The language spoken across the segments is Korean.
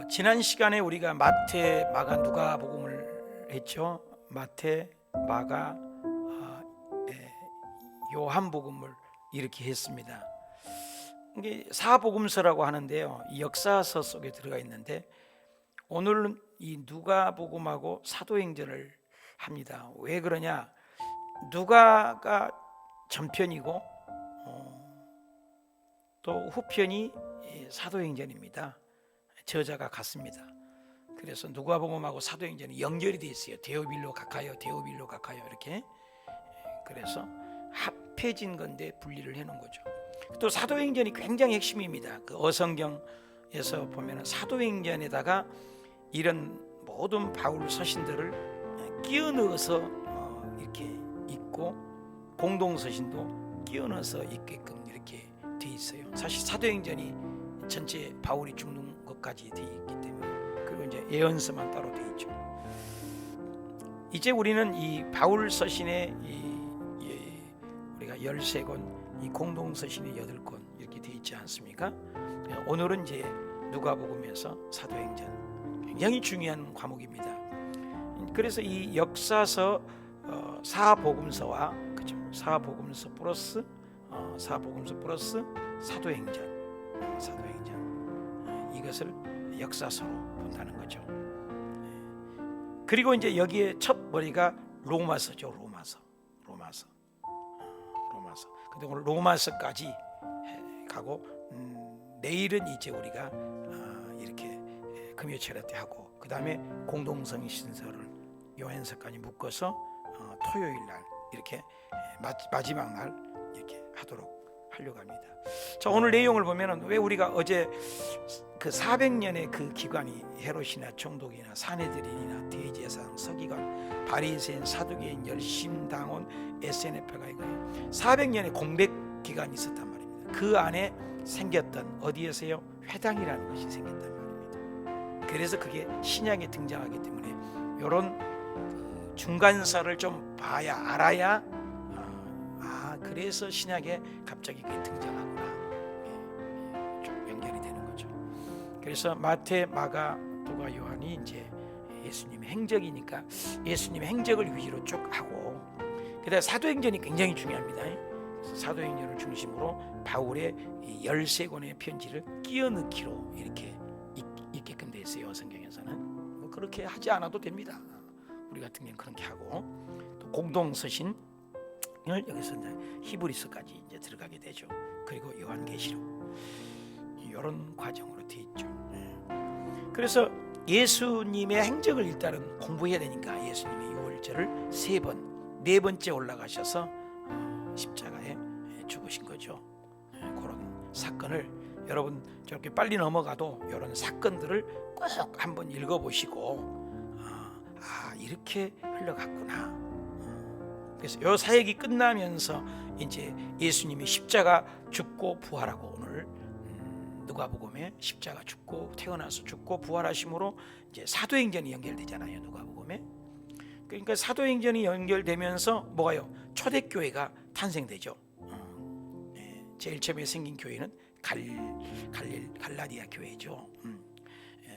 지난 시간에 우리가 마태, 마가, 누가복음을 했죠. 마태, 마가, 요한복음을 이렇게 했습니다. 이게 사복음서라고 하는데요, 이 역사서 속에 들어가 있는데 오늘은 이 누가복음하고 사도행전을 합니다. 왜 그러냐? 누가가 전편이고 또 후편이 사도행전입니다. 저자가 같습니다. 그래서 누가복음하고 사도행전이 연결이 되어 있어요. 데오빌로 가카요, 데오빌로 가카요 이렇게. 그래서 합해진 건데 분리를 해놓은 거죠. 또 사도행전이 굉장히 핵심입니다. 그 어성경에서 보면 사도행전에다가 이런 모든 바울 서신들을 끼워 넣어서 이렇게 있고 공동서신도 끼워 넣어서 있게끔 이렇게 돼 있어요. 사실 사도행전이 전체 바울이 죽는 것까지 돼 있기 때문에, 그리고 이제 예언서만 따로 돼 있죠. 이제 우리는 이 바울 서신의 우리가 13권, 이 공동서신의 8권 이렇게 돼 있지 않습니까? 오늘은 이제 누가복음에서 사도행전, 굉장히 중요한 과목입니다. 그래서 이 역사서 사복음서와 그죠? 사복음서 플러스 사도행전 이것을 역사서로 본다는 거죠. 그리고 이제 여기에 첫 머리가 로마서죠. 로마서. 근데 오늘 로마서까지 가고 내일은 이제 우리가 이렇게 금요철에 때 하고, 그 다음에 공동서신서를 요한서까지 묶어서 토요일 날 이렇게 마지막 날 이렇게 하려고 합니다. 자, 오늘 내용을 보면은 왜 우리가 어제 그 400년의 그 기관이 헤롯이나 총독이나 사내들인이나 대제사장, 서기관, 바리새인, 사두개인, 열심당원, SNF가 이거 400년의 공백 기간이 있었단 말입니다. 그 안에 생겼던 어디에서요? 회당이라는 것이 생겼단 말입니다. 그래서 그게 신약에 등장하기 때문에 이런 중간사를 좀 봐야 알아야 그래서 신약에 갑자기 그게 등장하구나, 좀 연결이 되는 거죠. 그래서 마태, 마가, 누가, 요한이 이제 예수님의 행적이니까 예수님의 행적을 위주로 쭉 하고, 그다음에 사도행전이 굉장히 중요합니다. 사도행전을 중심으로 바울의 13권의 편지를 끼워 넣기로 이렇게 있게끔 돼 있어요. 성경에서는 뭐 그렇게 하지 않아도 됩니다. 우리 같은 경우는 그렇게 하고, 또 공동서신 여기서 이제 히브리서까지 이제 들어가게 되죠. 그리고 요한계시록, 이런 과정으로 돼 있죠. 그래서 예수님의 행적을 일단은 공부해야 되니까 예수님의 유월절을 3번, 4번째 올라가셔서 십자가에 죽으신 거죠. 그런 사건을 여러분 저렇게 빨리 넘어가도 이런 사건들을 꼭 한번 읽어보시고 이렇게 흘러갔구나. 그래서 이 사역이 끝나면서 이제 예수님이 십자가 죽고 부활하고, 오늘 누가복음에 십자가 죽고 태어나서 죽고 부활하심으로 이제 사도행전이 연결되잖아요. 누가복음에. 그러니까 사도행전이 연결되면서 뭐가요? 초대교회가 탄생되죠. 제일 처음에 생긴 교회는 갈라디아 교회죠.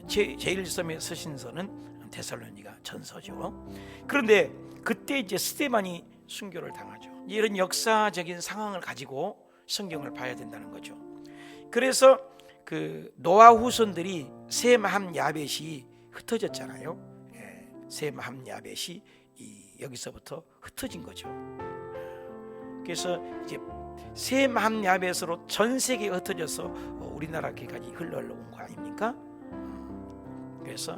제일 처음에 서신서는 데살로니가 전서죠. 그런데 그때 이제 스데반이 순교를 당하죠. 이런 역사적인 상황을 가지고 성경을 봐야 된다는 거죠. 그래서 그 노아 후손들이 셈, 함, 야벳이 흩어졌잖아요. 셈, 함, 야벳이 여기서부터 흩어진 거죠. 그래서 이제 셈, 함, 야벳으로 전 세계에 흩어져서 우리나라까지 흘러온 거 아닙니까? 그래서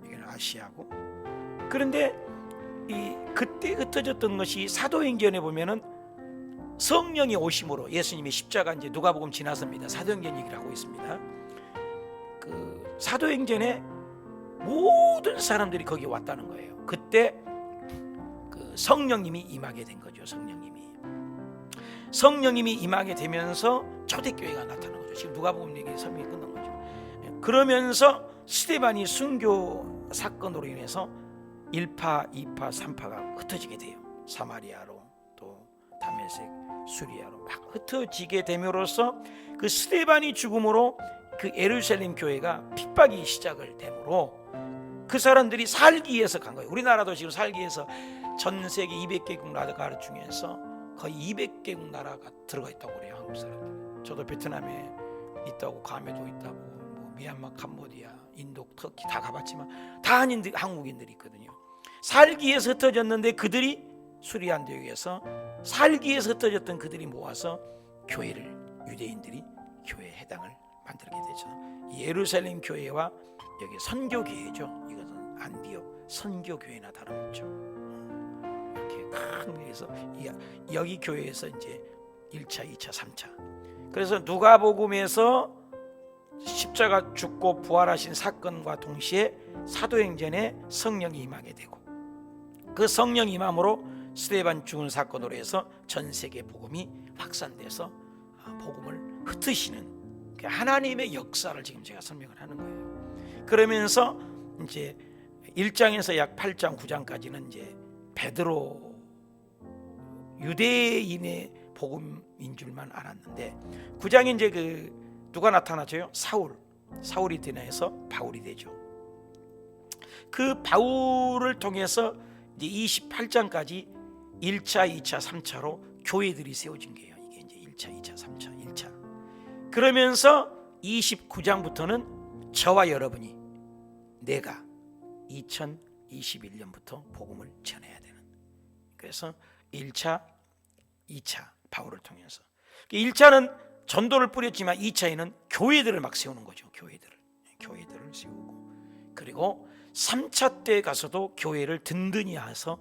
이건 아시아고, 그런데 그때 흩어졌던 것이 사도행전에 보면은 성령이 오심으로, 예수님이 십자가 이제 누가복음 지나섭니다. 사도행전 얘기를 하고 있습니다. 그 사도행전에 모든 사람들이 거기 왔다는 거예요. 그때 그 성령님이 임하게 된 거죠. 성령님이 임하게 되면서 초대교회가 나타난 거죠. 지금 누가복음 얘기 설명이 끝난 거죠. 그러면서 스데반이 순교 사건으로 인해서 1파, 2파, 3파가 흩어지게 돼요. 사마리아로, 또 다메섹, 수리아로 막 흩어지게 됨으로써 그 스데반이 죽음으로 그 예루살렘 교회가 핍박이 시작을 되므로 그 사람들이 살기 위해서 간 거예요. 우리나라도 지금 살기 위해서 전 세계 200개국 나라 중에서 거의 200개국 나라가 들어가 있다고 그래요. 한국 사람들. 저도 베트남에 있다고, 괌에도 있다고, 뭐 미얀마, 캄보디아, 인도, 터키 다 가봤지만 다 한국인들이 있거든요. 살기 위해서 흩어졌는데 그들이 수리안되기 위해서 살기 위해서 흩어졌던 그들이 모아서 교회를, 유대인들이 교회에 해당을 만들게 되죠. 예루살렘 교회와 여기 선교교회죠. 이것은 안디옥 선교교회나 다름없죠. 이렇게 큰 교회에서 여기 교회에서 이제 1차, 2차, 3차. 그래서 누가복음에서 십자가 죽고 부활하신 사건과 동시에 사도행전에 성령이 임하게 되고, 그 성령 임함으로 스데반 죽은 사건으로 해서 전 세계 복음이 확산돼서 복음을 흩으시는 하나님의 역사를 지금 제가 설명을 하는 거예요. 그러면서 이제 1장에서 약 8장, 9장까지는 이제 베드로, 유대인의 복음인 줄만 알았는데 9장에 이제 누가 나타나죠? 사울이 되나해서 바울이 되죠. 그 바울을 통해서 이제 28장까지 1차, 2차, 3차로 교회들이 세워진 거예요. 이게 이제 1차, 2차, 3차, 1차. 그러면서 29장부터는 저와 여러분이, 내가 2021년부터 복음을 전해야 되는. 그래서 1차, 2차 바울을 통해서. 1차는 전도를 뿌렸지만 2차에는 교회들을 막 세우는 거죠. 교회들을 세우고, 그리고 3차 때 가서도 교회를 든든히 해서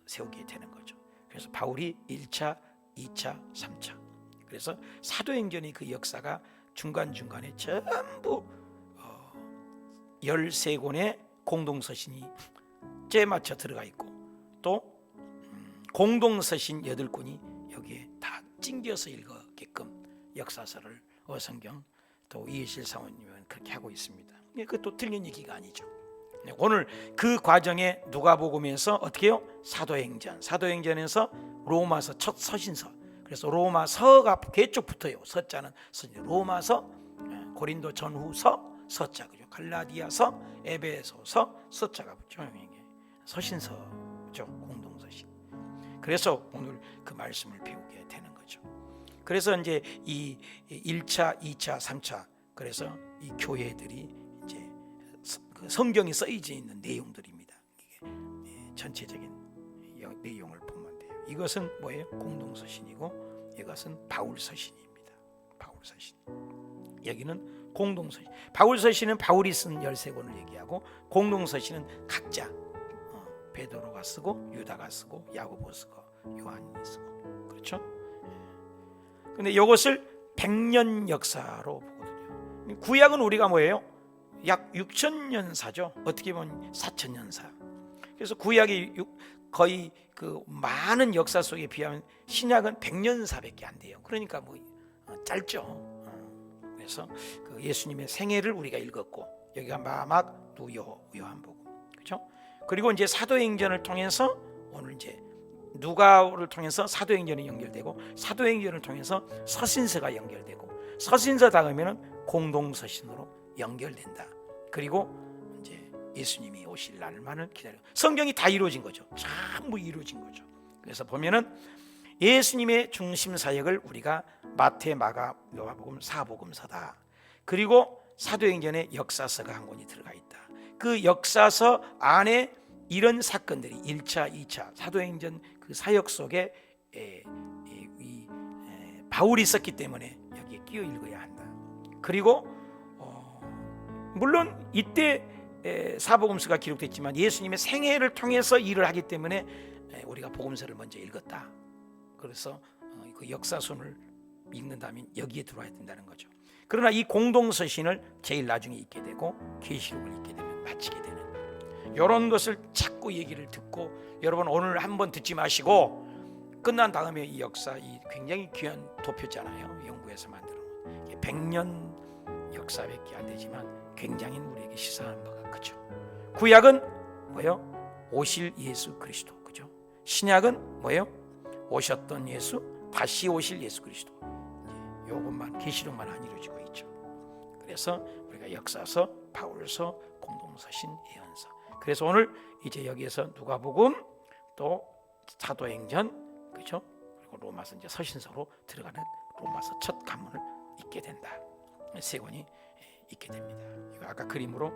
세우게 되는 거죠. 그래서 바울이 1차, 2차, 3차. 그래서 사도행전의 그 역사가 중간중간에 전부 13권의 공동서신이 째맞춰 들어가 있고, 또 공동서신 8권이 여기에 다 찡겨서 읽어게끔 역사서를 어성경 또 이해실 사모님은 그렇게 하고 있습니다. 그것도 틀린 얘기가 아니죠. 오늘 그 과정에 누가복음에서 어떻게 해요? 사도행전에서 로마서 첫 서신서. 그래서 로마서가 개쪽 붙어요. 서자는 로마서, 고린도 전후서, 서자, 그죠? 갈라디아서, 에베소서, 서자가 붙죠. 서신서죠, 공동서신. 그래서 오늘 그 말씀을 배우게 되는 거죠. 그래서 이제 이 1차, 2차, 3차, 그래서 이 교회들이 이제 그 성경에 써져 있는 내용들입니다. 이게 전체적인 내용을 보면 돼요. 이것은 뭐예요? 공동서신이고, 이것은 바울서신입니다. 바울서신. 여기는 공동서신. 바울서신은 바울이 쓴 13권을 얘기하고, 공동서신은 각자 베드로가 쓰고, 유다가 쓰고, 야고보 쓰고, 요한이 쓰고, 그렇죠? 근데 이것을 100년 역사로 보거든요. 구약은 우리가 뭐예요? 약 6,000년사죠. 어떻게 보면 4,000년사. 그래서 구약이 거의 그 많은 역사 속에 비하면 신약은 100년사밖에 안 돼요. 그러니까 뭐 짧죠. 그래서 그 예수님의 생애를 우리가 읽었고, 여기가 마막, 누요, 요한복음, 그렇죠? 그리고 이제 사도행전을 통해서 오늘 이제 누가를 통해서 사도행전이 연결되고, 사도행전을 통해서 서신서가 연결되고, 서신서 다음에는 공동서신으로 연결된다. 그리고 이제 예수님이 오실 날만을 기다려. 성경이 다 이루어진 거죠. 전부 이루어진 거죠. 그래서 보면은 예수님의 중심 사역을 우리가 마태, 마가, 요한복음, 사복음서다. 그리고 사도행전에 역사서가 한 권이 들어가 있다. 그 역사서 안에 이런 사건들이 1차, 2차 사도행전 그 사역 속에 바울이 있었기 때문에 여기에 끼어 읽어야 한다. 그리고 물론 이때 사복음서가 기록됐지만 예수님의 생애를 통해서 일을 하기 때문에 우리가 복음서를 먼저 읽었다. 그래서 그 역사서를 읽는다면 여기에 들어와야 된다는 거죠. 그러나 이 공동서신을 제일 나중에 읽게 되고, 계시록을 읽게 되면 마치게 되는, 이런 것을 자꾸 얘기를 듣고, 여러분 오늘 한번 듣지 마시고 끝난 다음에 이 역사, 이 굉장히 귀한 도표잖아요. 영국에서 만들어 100년 역사밖에 안 되지만 굉장히 우리에게 시사하는 바가 크죠. 구약은 뭐예요? 오실 예수 그리스도, 그죠? 신약은 뭐예요? 오셨던 예수, 다시 오실 예수 그리스도. 이것만, 계시록만 안 이루어지고 있죠. 그래서 우리가 역사서, 바울서, 공동서신, 예언서. 그래서 오늘 이제 여기에서 누가복음, 또 사도행전, 그렇죠? 그리고 로마서 이제 서신서로 들어가는 로마서 첫 관문을 읽게 된다. 세 권이 읽게 됩니다. 이거 아까 그림으로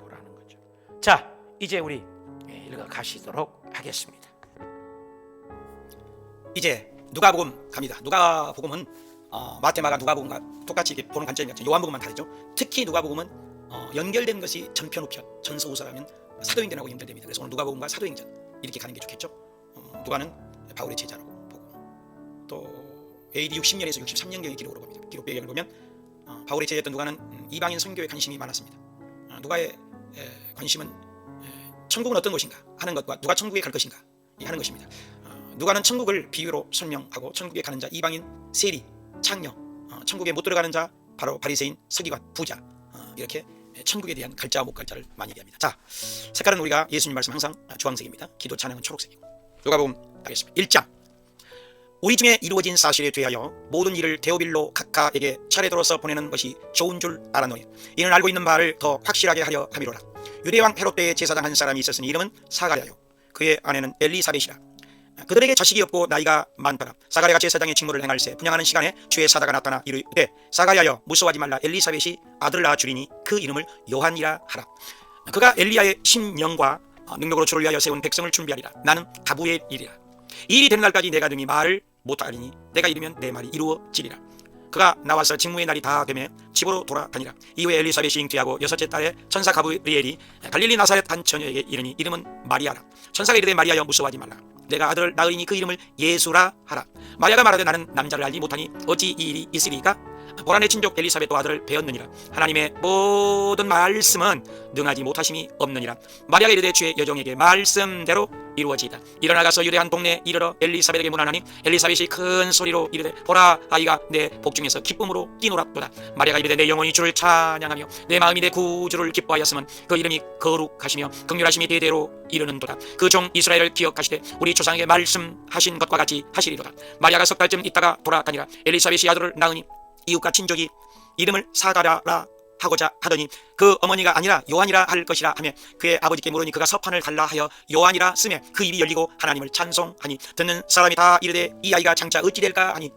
보라는 거죠. 자, 이제 우리 읽어 가시도록 하겠습니다. 이제 누가복음 갑니다. 누가복음은 마태, 마가, 누가복음과 똑같이 이렇게 보는 관점이 같죠. 요한복음만 다르죠. 특히 누가복음은 연결된 것이 전편, 우편, 전서, 후서라면 사도행전하고 연결됩니다. 그래서 오늘 누가복음과 사도행전 이렇게 가는 게 좋겠죠. 누가는 바울의 제자라고 보고, 또 AD 60년에서 63년경의 기록으로 봅니다. 기록 배경을 보면 바울의 제자였던 누가는 이방인 선교에 관심이 많았습니다. 누가의 관심은 천국은 어떤 곳인가 하는 것과 누가 천국에 갈 것인가 하는 것입니다. 누가는 천국을 비유로 설명하고 천국에 가는 자 이방인, 세리, 창녀, 천국에 못 들어가는 자 바로 바리새인, 서기관, 부자, 이렇게 천국에 대한 갈자와 못 갈자를 많이 얘기합니다. 자, 색깔은 우리가 예수님 말씀 항상 주황색입니다. 기도 찬양은 초록색이고. 누가복음 가겠습니다. 1장. 우리 중에 이루어진 사실에 대하여 모든 일을 데오빌로 각하에게 차례들어서 보내는 것이 좋은 줄 알았노니 이는 알고 있는 바를 더 확실하게 하려 함이로라. 유대왕 헤롯 때에 제사장 한 사람이 있었으니 이름은 사가랴요. 그의 아내는 엘리사벳이라. 그들에게 자식이 없고 나이가 많더라. 사가랴가 제사장의 직무를 행할새 분향하는 시간에 주의 사자가 나타나 이르되 사가랴여 무서워하지 말라. 엘리사벳이 아들을 낳아 주리니 그 이름을 요한이라 하라. 그가 엘리야의 심령과 능력으로 주를 위하여 세운 백성을 준비하리라. 나는 가부의 일이라. 이 일이 된 날까지 내가 능히 말을 못하리니 내가 이르면 내 말이 이루어지리라. 그가 나와서 직무의 날이 다 되매 집으로 돌아다니라. 이후에 엘리사벳이 잉태하고 여섯째 달에 천사 가브리엘이 갈릴리 나사렛 한 처녀에게 이르니 이름은 마리아라. 천사가 이르되 마리아여 무서워하지 말라. 내가 아들을 낳으니 그 이름을 예수라 하라. 마리아가 말하되 나는 남자를 알지 못하니 어찌 이 일이 있으리까? 보라 내 친족 엘리사벳도 아들을 배었느니라. 하나님의 모든 말씀은 능하지 못하심이 없느니라. 마리아가 이르되 주의 여종에게 말씀대로 이루어지이다. 일어나가서 유대 한 동네에 이르러 엘리사벳에게 문안하니 엘리사벳이 큰 소리로 이르되 보라 아이가 내 복중에서 기쁨으로 뛰놀았도다. 마리아가 이르되 내 영혼이 주를 찬양하며 내 마음이 내 구주를 기뻐하였으면 그 이름이 거룩하시며 긍휼하심이 대대로 이르는도다. 그 종 이스라엘을 기억하시되 우리 조상에게 말씀하신 것과 같이 하시리로다. 마리아가 석 달쯤 있다가 돌아다니라. 엘리사벳이 아들을 낳으니 이웃과 친족이 이름을 사가랴라 하고자 하더니 그 어머니가 아니라 요한이라 할 것이라 하며 그의 아버지께 물으니 그가 서판을 달라 하여 요한이라 쓰매 그 입이 열리고 하나님을 찬송하니 듣는 사람이 다 이르되 이 아이가 장차 어찌 될까 하니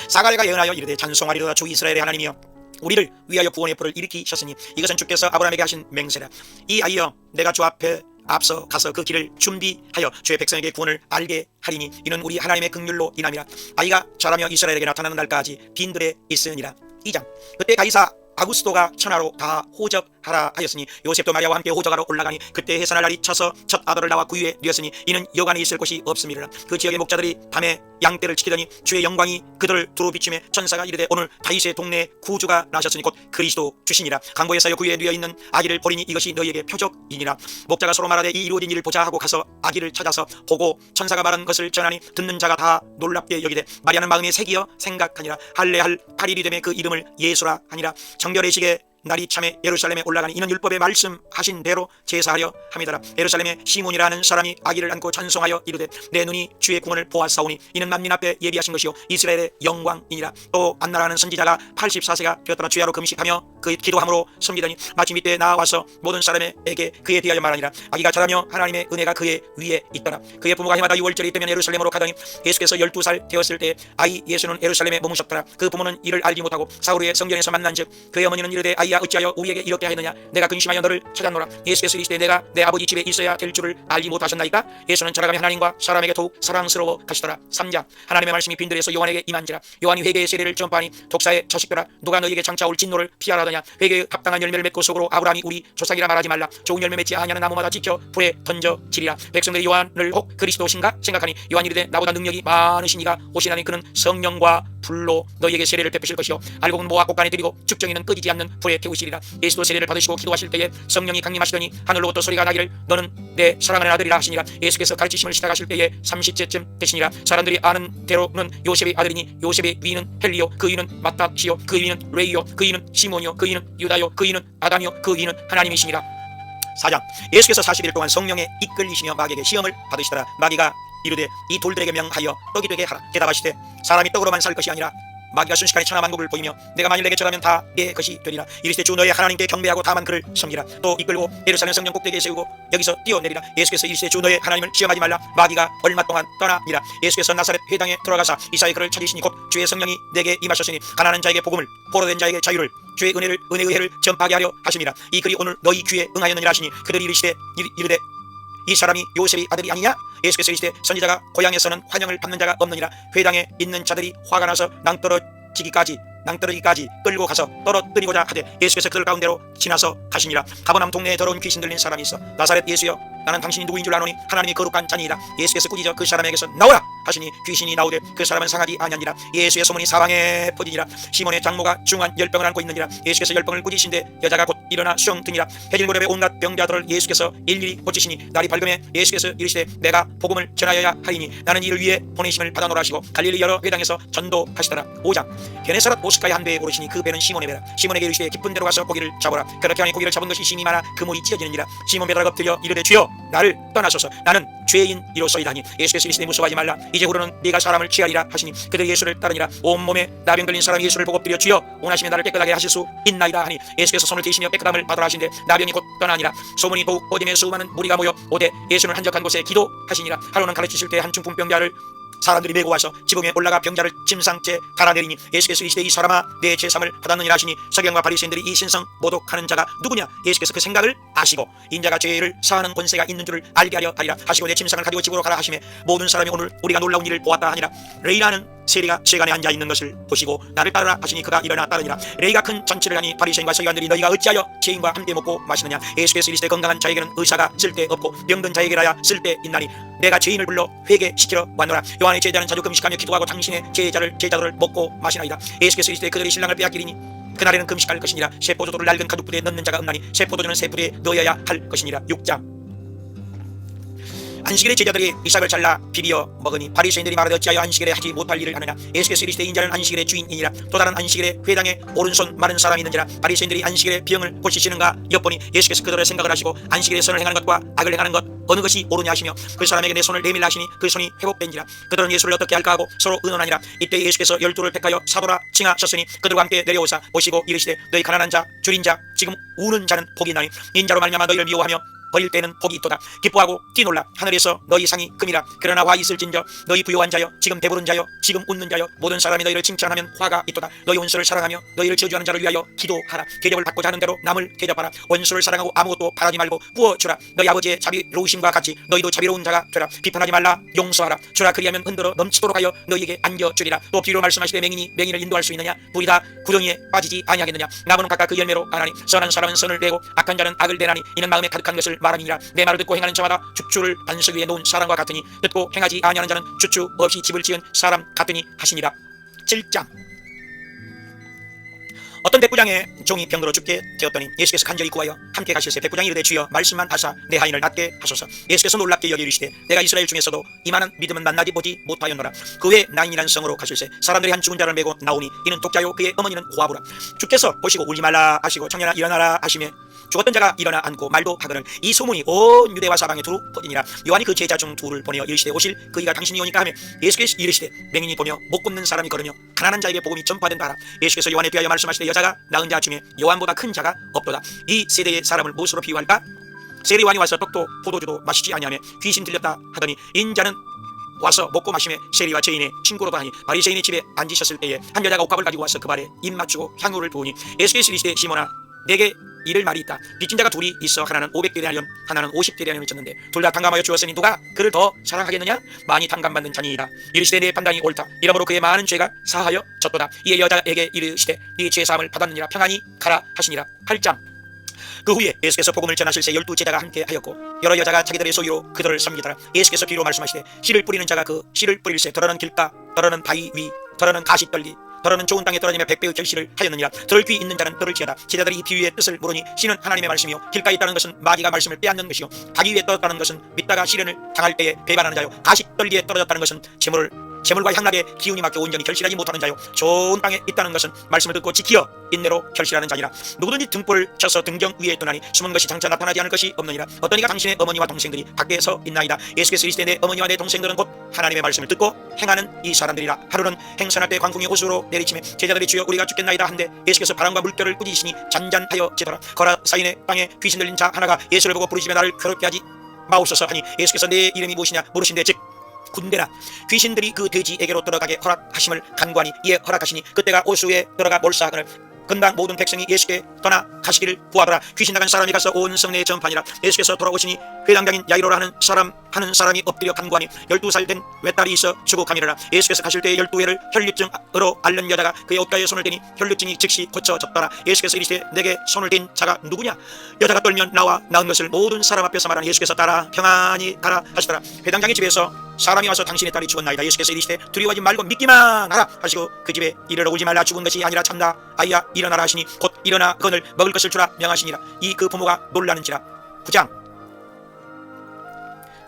사가랴가 예언하여 이르되 찬송하리로다. 주 이스라엘의 하나님이여 우리를 위하여 구원의 불을 일으키셨으니 이것은 주께서 아브라함에게 하신 맹세라. 이 아이여 내가 주 앞에 앞서 가서 그 길을 준비하여 주의 백성에게 구원을 알게 하리니 이는 우리 하나님의 긍휼로 인함이라. 아이가 자라며 이스라엘에게 나타나는 날까지 빈들에 있으니라. 2장. 그때 가이사 아구스도가 천하로 다 호적하라 하였으니 요셉도 마리아와 함께 호적하러 올라가니 그때 해산할 날이 쳐서 첫 아들을 낳아 구유에 누였으니 이는 여관에 있을 곳이 없음이라. 그 지역의 목자들이 밤에 양떼를 지키더니 주의 영광이 그들을 두루 비추매 천사가 이르되 오늘 다윗의 동네에 구주가 나셨으니 곧 그리스도 주시니라. 강보에 쌓여 구유에 누여 있는 아기를 보리니 이것이 너희에게 표적이니라. 목자가 서로 말하되 이 이루어진 일을 보자 하고 가서 아기를 찾아서 보고 천사가 말한 것을 전하니 듣는 자가 다 놀랍게 여기되 마리아는 마음에 새기어 생각하니라. 할례할 8일이 되매 그 이름을 예수라 하니라. 정결의 시계 날이 참에 예루살렘에 올라가니 이는 율법에 말씀하신 대로 제사하려 함이더라. 예루살렘에 시몬이라는 사람이 아기를 안고 찬송하여 이르되 내 눈이 주의 구원을 보았사오니 이는 만민 앞에 예비하신 것이요 이스라엘의 영광이니라. 또 안나라는 선지자가 84세가 되었더라. 주야로 금식하며 그 기도함으로 섬기더니 마침 이때 나와서 모든 사람에게 그에 대하여 말하니라. 아기가 자라며 하나님의 은혜가 그의 위에 있더라. 그의 부모가 해마다 6월절이 되면 예루살렘으로 가더니 예수께서 12살 되었을 때 아이 예수는 예루살렘에 머무셨더라. 그 부모는 이를 알지 못하고 사울의 성전에서 만난즉 그의 어머니는 이르되 아이야 어찌하여 우리에게 이렇게 하였느냐. 내가 근심하여 너를 찾았노라. 예수께서 이르시되 내가 내 아버지 집에 있어야 될 줄을 알지 못하셨나이까. 예수는 자라가며 하나님과 사람에게 더욱 사랑스러워 가시더라. 3장. 하나님의 말씀이 빈들에서 요한에게 임한지라. 요한이 회개의 세례를 전파하니 독사의 자식들아 누가 너희에게 장차 올 진노를 피하라 하더냐. 회개의 합당한 열매를 맺고 속으로 아브라함이 우리 조상이라 말하지 말라. 좋은 열매 맺지 아니하는 나무마다 지켜 불에 던져지리라. 백성들이 요한을 혹 그리스도신가 생각하니 요한이 이르되 나보다 능력이 많으신 이가 오시나니 그는 성령과 불로 너희에게 세례를 베푸실 것이요 알곡은 모아 곡간에 들이고 죽정이는 꺼지지 않는 불에 태우시리라. 예수도 세례를 받으시고 기도하실 때에 성령이 강림하시더니 하늘로부터 소리가 나기를 너는 내 사랑하는 아들이라 하시니라. 예수께서 가르치심을 시작하실 때에 30세쯤 되시니라. 사람들이 아는 대로는 요셉의 아들이니 요셉의 위는 헬리요 그 위는 마tat이요 그 위는 레이요 그 위는 시몬이요 그 위는 유다요 그 위는 아담이요 그 위는 하나님이시니라. 4장. 예수께서 40일 동안 성령에 이끌리시며 마귀에게 시험을 받으시더라. 마귀가 이르되 이 돌들에게 명하여 떡이 되게 하라. 대답하시되 사람이 떡으로만 살 것이 아니라 마귀가 순식간에 천하만국을 보이며 내가 만일 내게 절하면 다 내 것이 되리라. 이르시되 주 너의 하나님께 경배하고 다만 그를 섬기라. 또 이끌고 예루살렘 성전 꼭대기에 세우고 여기서 뛰어내리라. 예수께서 이르시되 주 너의 하나님을 시험하지 말라. 마귀가 얼마 동안 떠나니라. 예수께서 나사렛 회당에 들어가사 이사야 그를 찾으시니 곧 주의 성령이 내게 임하셨으니 가난한 자에게 복음을, 포로된 자에게 자유를, 주의 은혜의 회를 전파하게 하려 하심이라. 이 글이 오늘 너희 귀에 응하였느니라 하시니 그들이 이르되 이 사람이 요셉의 아들이 아니냐? 예수께서 이르시되 선지자가 고향에서는 환영을 받는 자가 없느니라. 회당에 있는 자들이 화가 나서 낭떠러지기까지 끌고 가서 떨어뜨리고자 하되 예수께서 그들 가운데로 지나서 가시니라. 가버나움 동네에 더러운 귀신 들린 사람이 있어 나사렛 예수여 나는 당신이 누구인 줄 아노니 하나님이 거룩한 자니이다. 예수께서 꾸짖어 그 사람에게서 나오라 하시니 귀신이 나오되 그 사람은 상하지 아니하니라. 예수의 소문이 사방에 퍼지니라. 시몬의 장모가 중한 열병을 안고 있느니라. 예수께서 열병을 꾸짖으신데 여자가 곧 일어나 수영등이라. 해질 무렵에 온갖 병자들을 예수께서 일일이 고치시니 날이 밝음에 예수께서 이르시되 내가 복음을 전하여야 하리니 나는 이를 위해 보내심을 받아노라 하시고 갈릴리 여러 회당에서 전도하시더라. 5장 게네사렛 오스카의 한 배에 오르시니 그 배는 시몬의 배라. 시몬에게 이르시되 깊은 데로 가서 고기를 잡으라. 그렇게 하니 고기를 잡은 것이 심히 많아 그물이 찢어지느니라. 시몬 베드로가 엎드려 이르되 주여 나를 떠나소서 나는 죄인이로소이다니. 예수께서 이르시되 무서워하지 말라. 이제 후로는 네가 사람을 취하리라 하시니 그들이 예수를 따르니라. 온몸에 나병 들린 사람이 예수를 보고 엎드려 주여 원하시면 나를 깨끗하게 하실 수 있나이다 하니 예수께서 손을 대시며 깨끗함을 받으라 하신데 나병이 곧 떠나니라. 소문이 더욱 퍼지며 수많은 무리가 모여 오되 예수는 한적한 곳에 기도하시니라. 하루는 가르치실 때 한 중풍병자를 사람들이 메고 와서 지붕에 올라가 병자를 침상째 갈아내리니 예수께서 이르시되 이 사람아 내 죄삼을 받았느니라 하시니 서기관과 바리새인들이 이 신성 모독하는 자가 누구냐? 예수께서 그 생각을 아시고 인자가 죄를 사하는 권세가 있는 줄을 알게 하려 하리라 하시고 내 침상을 가지고 집으로 가라 하시매 모든 사람이 오늘 우리가 놀라운 일을 보았다 하니라. 레이라는 세리가 세간에 앉아 있는 것을 보시고 나를 따르라 하시니 그가 일어나 따르니라. 레이가 큰 잔치를 하니 바리새인과 서기관들이 너희가 어찌하여 죄인과 함께 먹고 마시느냐? 예수께서 이르시되 건강한 자에게는 의사가 쓸데없고 병든 자에게라야 쓸데있나니 내가 죄인을 불러 회개시키러 왔노라. 요한의 제자는 자주 금식하며 기도하고 당신의 제자들을 먹고 마시나이다. 예수께서 이르시되 그들이 신랑을 빼앗기리니 그날에는 금식할 것이니라. 새 포도주를 낡은 가죽부대에 넣는 자가 없나니 새 포도주는 새 부대에 넣어야 할 것이니라. 6장 안식일에 제자들이 이삭을 잘라 비비어 먹으니 바리새인들이 말하되 어찌하여 안식일에 하지 못할 일을 하느냐? 예수께서 이르시되 인자는 안식일의 주인이니라. 또 다른 안식일에 회당에 오른손 마른 사람이 있는지라. 바리새인들이 안식일에 병을 고치시는가 엿보니 예수께서 그들의 생각을 하시고 안식일에 선을 행하는 것과 악을 행하는 것 어느 것이 옳으냐 하시며 그 사람에게 내 손을 내밀라 하시니 그 손이 회복된지라. 그들은 예수를 어떻게 할까 하고 서로 의논하니라. 이때 예수께서 12를 택하여 사도라 칭하셨으니 그들과 함께 내려오사 보시고 이르시되 너희 가난한 자 줄인 자 지금 우는 자는 복이 있나니 인자로 말미암아 너희를 미워하며 버릴 때는 복이 있도다. 기뻐하고 뛰놀라 하늘에서 너희 상이 금이라. 그러나 화 있을진저 너희 부요한 자여 지금 배부른 자여 지금 웃는 자여 모든 사람이 너희를 칭찬하면 화가 있도다. 너희 원수를 사랑하며 너희를 저주하는 자를 위하여 기도하라. 대접을 받고자 하는 대로 남을 대접하라. 원수를 사랑하고 아무것도 바라지 말고 부어주라. 너희 아버지의 자비로우심과 같이 너희도 자비로운 자가 되라. 비판하지 말라. 용서하라. 주라 그리하면 흔들어 넘치도록 하여 너희에게 안겨주리라. 또 비유로 말씀하시되 맹인이 맹인을 인도할 수 있느냐? 둘이 다 구덩이에 빠지지 아니하겠느냐? 나무는 각각 그 열매로 아나니 선한 사람은 선을 내고 악한 자는 악을 내나니 이는 마음에 가득한 것을 말함이니라. 내 말을 듣고 행하는 자마다 죽추를 반석 위에 놓은 사람과 같으니 듣고 행하지 아니하는 자는 주추 없이 집을 지은 사람 같으니 하시니라. 7장 어떤 백부장의 종이 병들어 죽게 되었더니 예수께서 간절히 구하여 함께 가실세 백부장이 이르되 주여 말씀만 하사 내 하인을 낫게 하소서. 예수께서 놀랍게 여겨 이르시되 내가 이스라엘 중에서도 이만한 믿음은 만나지 보지 못하였노라. 그 후에 나인이라는 성으로 가실세 사람들이 한 죽은 자를 메고 나오니 이는 독자요 그의 어머니는 고아부라. 주께서 보시고 울지 말라 하시고 청년아 일어나라 하시며 죽었던 자가 일어나 앉고 말도 하거늘 이 소문이 온 유대와 사방에 두루 퍼지니라. 요한이 그 제자 중 둘을 보내어 이르시되 오실 그이가 당신이 오니까 하며 예수께서 이르시되 맹인이 보며 못 걷는 사람이 걸으며 가난한 자에게 복음이 전파된다 하라. 예수께서 요한에 대하여 말씀하시되 여자가 낳은 자 중에 요한보다 큰 자가 없도다. 이 세대의 사람을 무엇으로 비유할까? 세리완이 와서 떡도 포도주도 마시지 아니하며 귀신 들렸다 하더니 인자는 와서 먹고 마시며 세리와 죄인의 친구로도 하니 바리새인의 집에 앉으셨을 때에 한 여자가 옥합을 가지고 와서 그 발에 입 맞추고 향유를 부으니 예수께서 이르시되 시몬아 내게 이를 말이 있다. 빚진 자가 둘이 있어 하나는 500데나리온 하나는 50데나리온을 졌는데 둘 다 탕감하여 주었으니 누가 그를 더 사랑하겠느냐? 많이 탕감받는 자니이다. 이르시되 내 판단이 옳다. 이러므로 그의 많은 죄가 사하여 졌도다. 이에 여자에게 이르시되 네 죄사함을 받았느니라. 평안히 가라 하시니라. 8장 그 후에 예수께서 복음을 전하실새 12제자가 함께 하였고 여러 여자가 자기들의 소유로 그들을 섬기더라. 예수께서 비로 말씀하시되 씨를 뿌리는 자가 그 씨를 뿌릴새 더러는 길가 더러는 바위 위 더러는 가시떨기 더러는 좋은 땅에 떨어지며 백배의 결실을 하였느니라. 들을 귀 있는 자는 들을 지어다. 제자들이 이 비유의 뜻을 물으니 씨는 하나님의 말씀이요 길가에 있다는 것은 마귀가 말씀을 빼앗는 것이요 바위 위에 떨어졌다는 것은 믿다가 시련을 당할 때에 배반하는 자요 가시떨기에 떨어졌다는 것은 재물을 재물과 향락의 기운이 막혀 온전히 결실하지 못하는 자요 좋은 땅에 있다는 것은 말씀을 듣고 지키어 인내로 결실하는 자니라. 누구든지 등불을 쳐서 등경 위에 두나니 숨은 것이 장차 나타나지 않을 것이 없느니라. 어떤 이가 당신의 어머니와 동생들이 밖에 서 있나이다. 예수께서 이르시되 내 어머니와 내 동생들은 곧 하나님의 말씀을 듣고 행하는 이 사람들이라. 하루는 행선할 때 광풍이 호수로 내리치매 제자들이 주여 우리가 죽겠나이다 한데 예수께서 바람과 물결을 꾸짖으시니 잔잔하여 지더라. 거라사인의 땅에 귀신 들린 자 하나가 예수를 보고 부르짖으며 나를 괴롭게 하지 마옵소서 하니 예수께서 내 이름이 무엇이냐 물으신데 즉 군대라. 귀신들이 그 돼지에게로 들어가게 허락하심을 간구하니 이에 허락하시니 그때가 오수에 들어가 몰사하거늘 건당 모든 백성이 예수께 떠나 가시기를 구하더라. 귀신 나간 사람이 가서 온 성내에 전파니라. 예수께서 돌아오시니 회당장인 야이로라 하는 사람이 엎드려 간구하니 12살 된 외딸이 있어 죽어가니라. 예수께서 가실 때에 12회를 혈류증으로 앓는 여자가 그의 옷가에 손을 대니 혈류증이 즉시 고쳐졌더라. 예수께서 이르시되 내게 손을 댄 자가 누구냐? 여자가 떨면 나와 나은 것을 모든 사람 앞에서 말하니 예수께서 따라 평안히 가라 하시더라. 회당장의 집에서 사람이 와서 당신의 딸이 죽었나이다. 예수께서 이르시되 두려워하지 말고 믿기만 하라 하시고 그 집에 이르러 울지 말라. 죽은 것이 아니라 참다. 아이야 일어나라 하시니 곧 일어나 그건을 먹을 것을 주라 명하시니라. 이 그 부모가 놀라는지라. 9장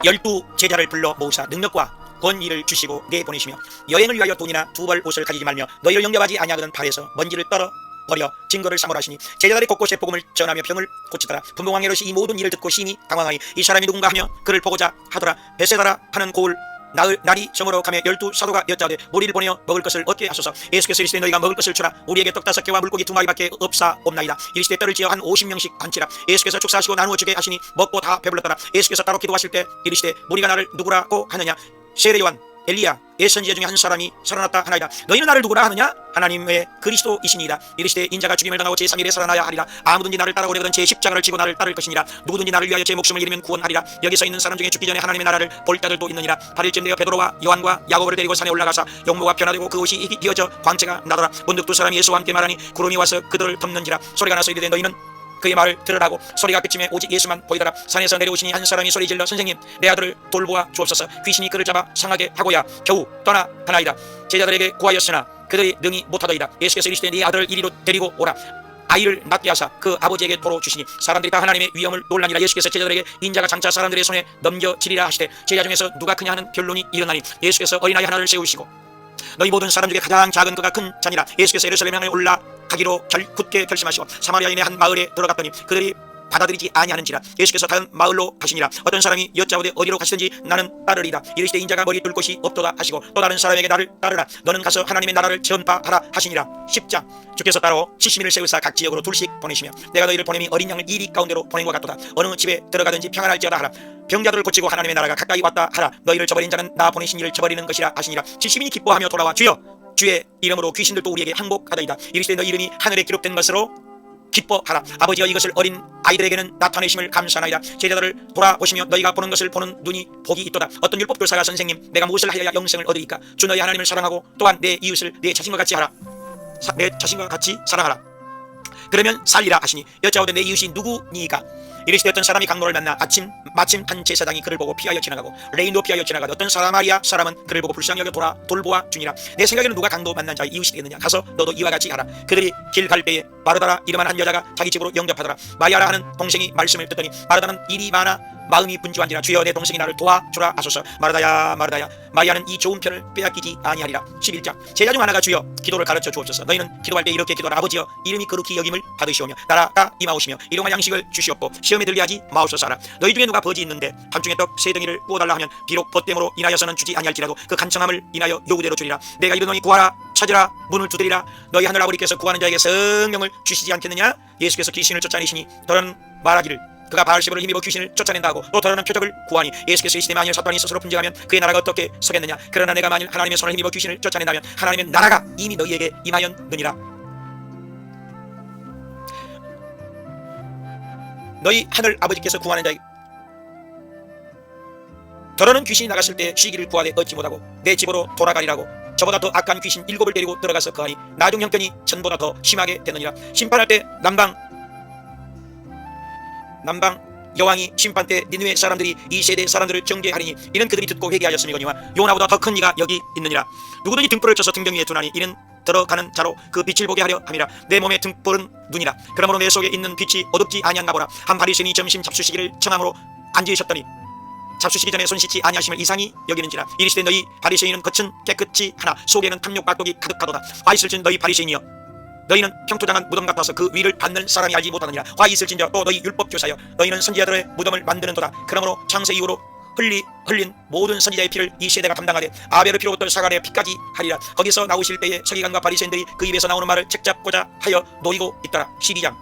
12 제자를 불러 모으사 능력과 권위를 주시고 내보내시며 여행을 위하여 돈이나 두벌 옷을 가지지 말며 너희를 영접하지 아니하거든 발에서 먼지를 떨어 버려 증거를 삼으라시니 제자들이 곳곳에 복음을 전하며 병을 고치더라. 분봉왕 헤롯이 이 모든 일을 듣고 심히 당황하니 이 사람이 누군가 하며 그를 보고자 하더라. 베세다라 하는 고을 날이 저물어 가며 12 사도가 여짜오되 무리를 보내어 먹을 것을 얻게 하소서. 예수께서 이르시되 너희가 먹을 것을 주라. 우리에게 떡 5개와 물고기 2마리밖에 없사옵나이다. 이르시되 떡을 지어 한 50명씩 앉히라. 예수께서 축사하시고 나누어 주게 하시니 먹고 다 배불렀더라. 예수께서 따로 기도하실 때 이르시되 무리가 나를 누구라고 하느냐? 세례 요한 엘리야 예선지자 중에 한 사람이 살아났다 하나이다. 너희는 나를 누구라 하느냐? 하나님의 그리스도이시니이다. 이르시되 인자가 죽임을 당하고 제3일에 살아나야 하리라. 아무든지 나를 따라오려거든 제 십자가를 지고 나를 따를 것이니라. 누구든지 나를 위하여 제 목숨을 잃으면 구원하리라. 여기서 있는 사람 중에 죽기 전에 하나님의 나라를 볼 자들도 있느니라. 8일쯤 되어 베드로와 요한과 야고보를 데리고 산에 올라가사 용모가 변화되고 그 옷이 휘어져 광채가 나더라. 문득 두 사람이 예수와 함께 말하니 구름이 와서 그들을 덮는지라. 소리가 나서 이르되 너희는 그의 말을 들으라고. 소리가 그치매 오직 예수만 보이더라. 산에서 내려오시니 한 사람이 소리질러 선생님 내 아들을 돌보아 주옵소서. 귀신이 그를 잡아 상하게 하고야 겨우 떠나가나이다. 제자들에게 구하였으나 그들이 능히 못하더이다. 예수께서 이르시되 네 아들을 이리로 데리고 오라. 아이를 낳게 하사 그 아버지에게 도로 주시니 사람들이 다 하나님의 위엄을 놀라니라. 예수께서 제자들에게 인자가 장차 사람들의 손에 넘겨지리라 하시되 제자 중에서 누가 크냐 하는 변론이 일어나니 예수께서 어린아이 하나를 세우시고 너희 모든 사람 중에 가장 작은 그가 큰 자니라. 예수께서 예루살렘 향해 올라가기로 굳게 결심하시고 사마리아인의 한 마을에 들어갔더니 그들이 받아들이지 아니하는지라. 예수께서 다른 마을로 가시니라. 어떤 사람이 여짜오되 어디로 가시든지 나는 따르리다. 이르시되 인자가 머리 둘 곳이 없도다 하시고 또 다른 사람에게 나를 따르라. 너는 가서 하나님의 나라를 전파하라 하시니라. 10장 주께서 따로 70인을 세우사 각 지역으로 둘씩 보내시며 내가 너희를 보냄이 어린 양을 이리 가운데로 보낸 것 같도다. 어느 집에 들어가든지 평안할지어다 하라. 병자들을 고치고 하나님의 나라가 가까이 왔다 하라. 너희를 저버린 자는 나 보내신 이를 저버리는 것이라 하시니라. 70인이 기뻐하며 돌아와 주여 주의 이름으로 귀신들도 우리에게 항복하더이다. 이르시되 너 이름이 하늘에 기록된 것으로 기뻐하라. 아버지여 이것을 어린 아이들에게는 나타내심을 감사하나이다. 제자들을 돌아보시며 너희가 보는 것을 보는 눈이 복이 있도다. 어떤 율법교사가 선생님 내가 무엇을 하여야 영생을 얻으리까? 주 너희 하나님을 사랑하고 또한 내 이웃을 내 자신과 같이 하라. 내 자신과 같이 사랑하라. 그러면 살리라 하시니 여짜오되 내 이웃이 누구니까? 이르시되 어떤 사람이 강로를 만나 마침 한 제사장이 그를 보고 피하여 지나가고 레인도 피하여 지나가도 어떤 사마리아 사람은 그를 보고 불쌍히 여겨 돌보아 주니라. 내 생각에는 누가 강도 만난 자의 이웃이 되겠느냐? 가서 너도 이와 같이 하라. 그들이 길 갈 때에 마르다라 이름한 한 여자가 자기 집으로 영접하더라. 마리아라 하는 동생이 말씀을 듣더니 마르다는 일이 많아 마음이 분주한지라. 주여 내 동생이 나를 도와주라 하소서. 마르다야 마르다야 마리아는 이 좋은 편을 빼앗기지 아니하리라. 11장 제자 중 하나가 주여 기도를 가르쳐 주옵소서. 너희는 기도할 때 이렇게 기도하라. 아버지여 이름이 거룩히 여김을 받으시오며 나라가 임하오시며 일용할 양식을 주시옵고 시험에 들게 하지 마옵소서 하라. 너희 중에 누가 버지 있는데 밤중에 떡 3덩이를 구워달라 하면 비록 벗됨으로 인하여서는 주지 아니할지라도 그 간청함을 인하여 요구대로 주리라. 내가 이르노니 구하라 찾으라 문을 두드리라. 너희 하늘 아버지께서 구하는 자에게 성령을 주시지 않겠느냐? 예수께서 귀신을 쫓아내시니 더러는 말하기를 그가 바알세불을 힘입어 귀신을 쫓아낸다 하고 또 더러는 표적을 구하니 예수께서 이르시되 만일 사탄이 스스로 분쟁하면 그의 나라가 어떻게 서겠느냐? 그러나 내가 만일 하나님의 손을 힘입어 귀신을 쫓아낸다면 하나님의 나라가 이미 너희에게 임하였느니라. 너희 하늘 아버지께서 구하는 자에게 더러는 귀신이 나갔을 때 쉬기를 구하되 얻지 못하고 내 집으로 돌아가리라고 저보다 더 악한 귀신 7을 데리고 들어가서 거하니 나중 형편이 전보다 더 심하게 되느니라. 심판할 때 남방 여왕이 심판 때 니느웨 사람들이 이 세대 사람들을 정죄하리니 이는 그들이 듣고 회개하였음이거니와 요나보다 더 큰 이가 여기 있느니라. 누구든지 등불을 쳐서 등경 위에 두나니 이는 들어가는 자로 그 빛을 보게 하려 함이라. 내 몸에 등불은 눈이라. 그러므로 내 속에 있는 빛이 어둡지 아니한가 보라. 한 바리새인이 점심 잡수시기를 청함으로 앉으셨더니 잡수시기 전에 손 씻지 아니하심을 이상히 여기는지라. 이르시되 너희 바리새인은 겉은 깨끗이 하나 속에는 탐욕 악독이 가득하도다. 화 있을진 너희 바리새인이여, 너희는 평토장한 무덤 같아서 그 위를 받는 사람이 알지 못하느니라. 화 있을진저 또 너희 율법교사여, 너희는 선지자들의 무덤을 만드는도다. 그러므로 창세 이후로 흘린 모든 선지자의 피를 이 세대가 감당하되 아벨의 피로부터 사간의 피까지 하리라. 거기서 나오실 때에 서기관과 바리새인들이 그 입에서 나오는 말을 책잡고자 하여 노리고 있더라. 12장.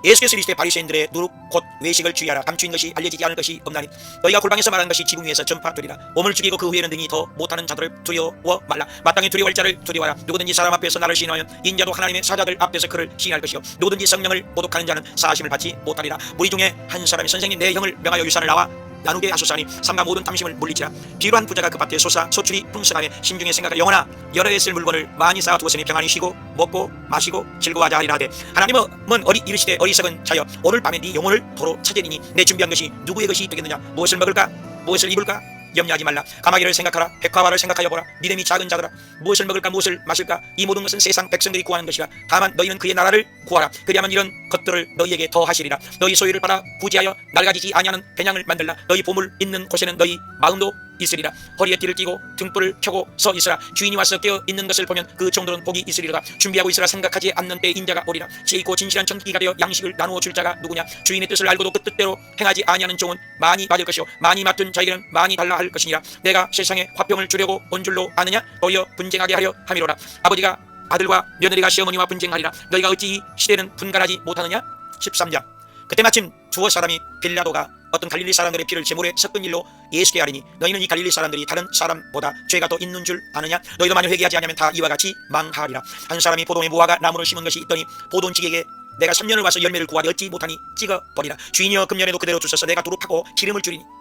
예수께서 이르시되 바리새인들의 누룩 곧 외식을 주의하라. 감추인 것이 알려지지 않을 것이 없나니 너희가 골방에서 말하는 것이 지붕 위에서 전파되리라. 몸을 죽이고 그 후에는 능히 더 못하는 자들을 두려워 말라. 마땅히 두려워할 자를 두려워하라. 누구든지 사람 앞에서 나를 시인하면 인자도 하나님의 사자들 앞에서 그를 시인할 것이요 누구든지 성령을 모독하는 자는 사하심을 받지 못하리라. 무리 중에 한 사람이 선생님 내 형을 명하여 유산을 나와 나누게 하소서하니 삼가 모든 탐심을 물리치라. 비루한 부자가 그 밭에 솟아 소출이 풍성하며 심중에 생각하 영원하 여러 해 쓸 물건을 많이 쌓아 두었으니 평안히 쉬고 먹고 마시고 즐거워하자 하리라 하되 하나님은 이르시되 어리석은 자여 오늘 밤에 네 영혼을 도로 찾으리니 내 준비한 것이 누구의 것이 되겠느냐. 무엇을 먹을까 무엇을 입을까 염려하지 말라. 가마귀를 생각하라. 백화화를 생각하여 보라. 믿음이 작은 자들아 무엇을 먹을까 무엇을 마실까 이 모든 것은 세상 백성들이 구하는 것이라. 다만 너희는 그의 나라를 구하라. 그리하면 이런 것들을 너희에게 더하시리라. 너희 소유를 팔아 부지하여 낡아지지 아니하는 배낭을 만들라. 너희 보물 있는 곳에는 너희 마음도 있으리라. 허리에 띠를 띠고 등불을 켜고 서 있으라. 주인이 와서 깨어 있는 것을 보면 그 정도는 복이 있으리라. 준비하고 있으라. 생각하지 않는 때 인자가 오리라. 지혜 있고 진실한 청기가 되어 양식을 나누어 줄 자가 누구냐. 주인의 뜻을 알고도 그 뜻대로 행하지 아니하는 종은 많이 받을 것이요 많이 맡은 자에게는 많이 달라 할 것이니라. 내가 세상에 화평을 주려고 온 줄로 아느냐. 도리어 분쟁하게 하려 함이로라. 아버지가 아들과 며느리가 시어머니와 분쟁하리라. 너희가 어찌 이 시대는 분간하지 못하느냐. 13장. 그때 마침 두어 사람이 빌라도가 어떤 갈릴리 사람들의 피를 제물에 섞은 일로 예수께 아뢰니 너희는 이 갈릴리 사람들이 다른 사람보다 죄가 더 있는 줄 아느냐. 너희도 만일 회개하지 않으면 다 이와 같이 망하리라. 한 사람이 포도에 무화과 나무를 심은 것이 있더니 포도원지기에게 내가 3년을 와서 열매를 구하리 어찌 못하니 찍어버리라. 주인이여 금년에도 그대로 주셔서 내가 두루 파고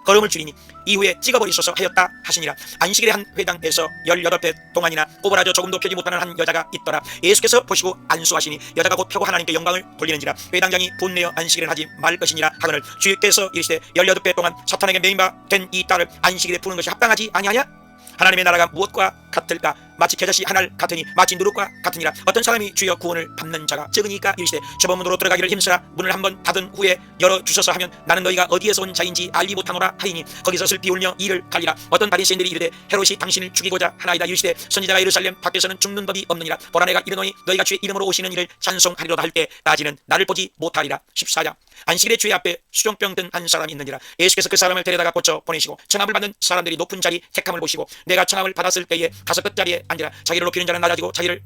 거름을 줄이니 이후에 찍어버리소서 하였다 하시니라. 안식일에 한 회당에서 18배 동안이나 꼬부라져 조금도 펴지 못하는 한 여자가 있더라. 예수께서 보시고 안수하시니 여자가 곧 펴고 하나님께 영광을 돌리는지라. 회당장이 분내어 안식일을 하지 말 것이니라 하거늘 주께서 이르시되 18배 동안 사탄에게 매임받은 이 딸을 안식일에 푸는 것이 합당하지 아니하냐. 하나님의 나라가 무엇과 같을까. 마치 겨자씨 하나를 같으니 마치 누룩과 같으니라. 어떤 사람이 주여 구원을 받는 자가 적으니까 이르시되 좁은 문으로 들어가기를 힘쓰라. 문을 한번 닫은 후에 열어주소서 하면 나는 너희가 어디에서 온 자인지 알지 못하노라 하이니 거기서 슬피 울며 이를 갈리라. 어떤 바리새인들이 이르되 헤롯이 당신을 죽이고자 하나이다. 이르시되 선지자가 예루살렘 밖에서는 죽는 법이 없느니라. 보라 내가 이르노니 너희가 주의 이름으로 오시는 이를 찬송하리로다 할 때 나지는 나를 보지 못하리라. 14장. 안식일에 주의 앞에 수종병 든 한 사람이 있느니라. 예수께서 그 사람을 데려다가 고쳐 보내시고 청함을 받는 사람들이 높은 자리 택함을 보시고 내가 청함을 받았을 때에 가서 끝자리에 앉으라. 자기를 높이는 자는 낮아지고 자기를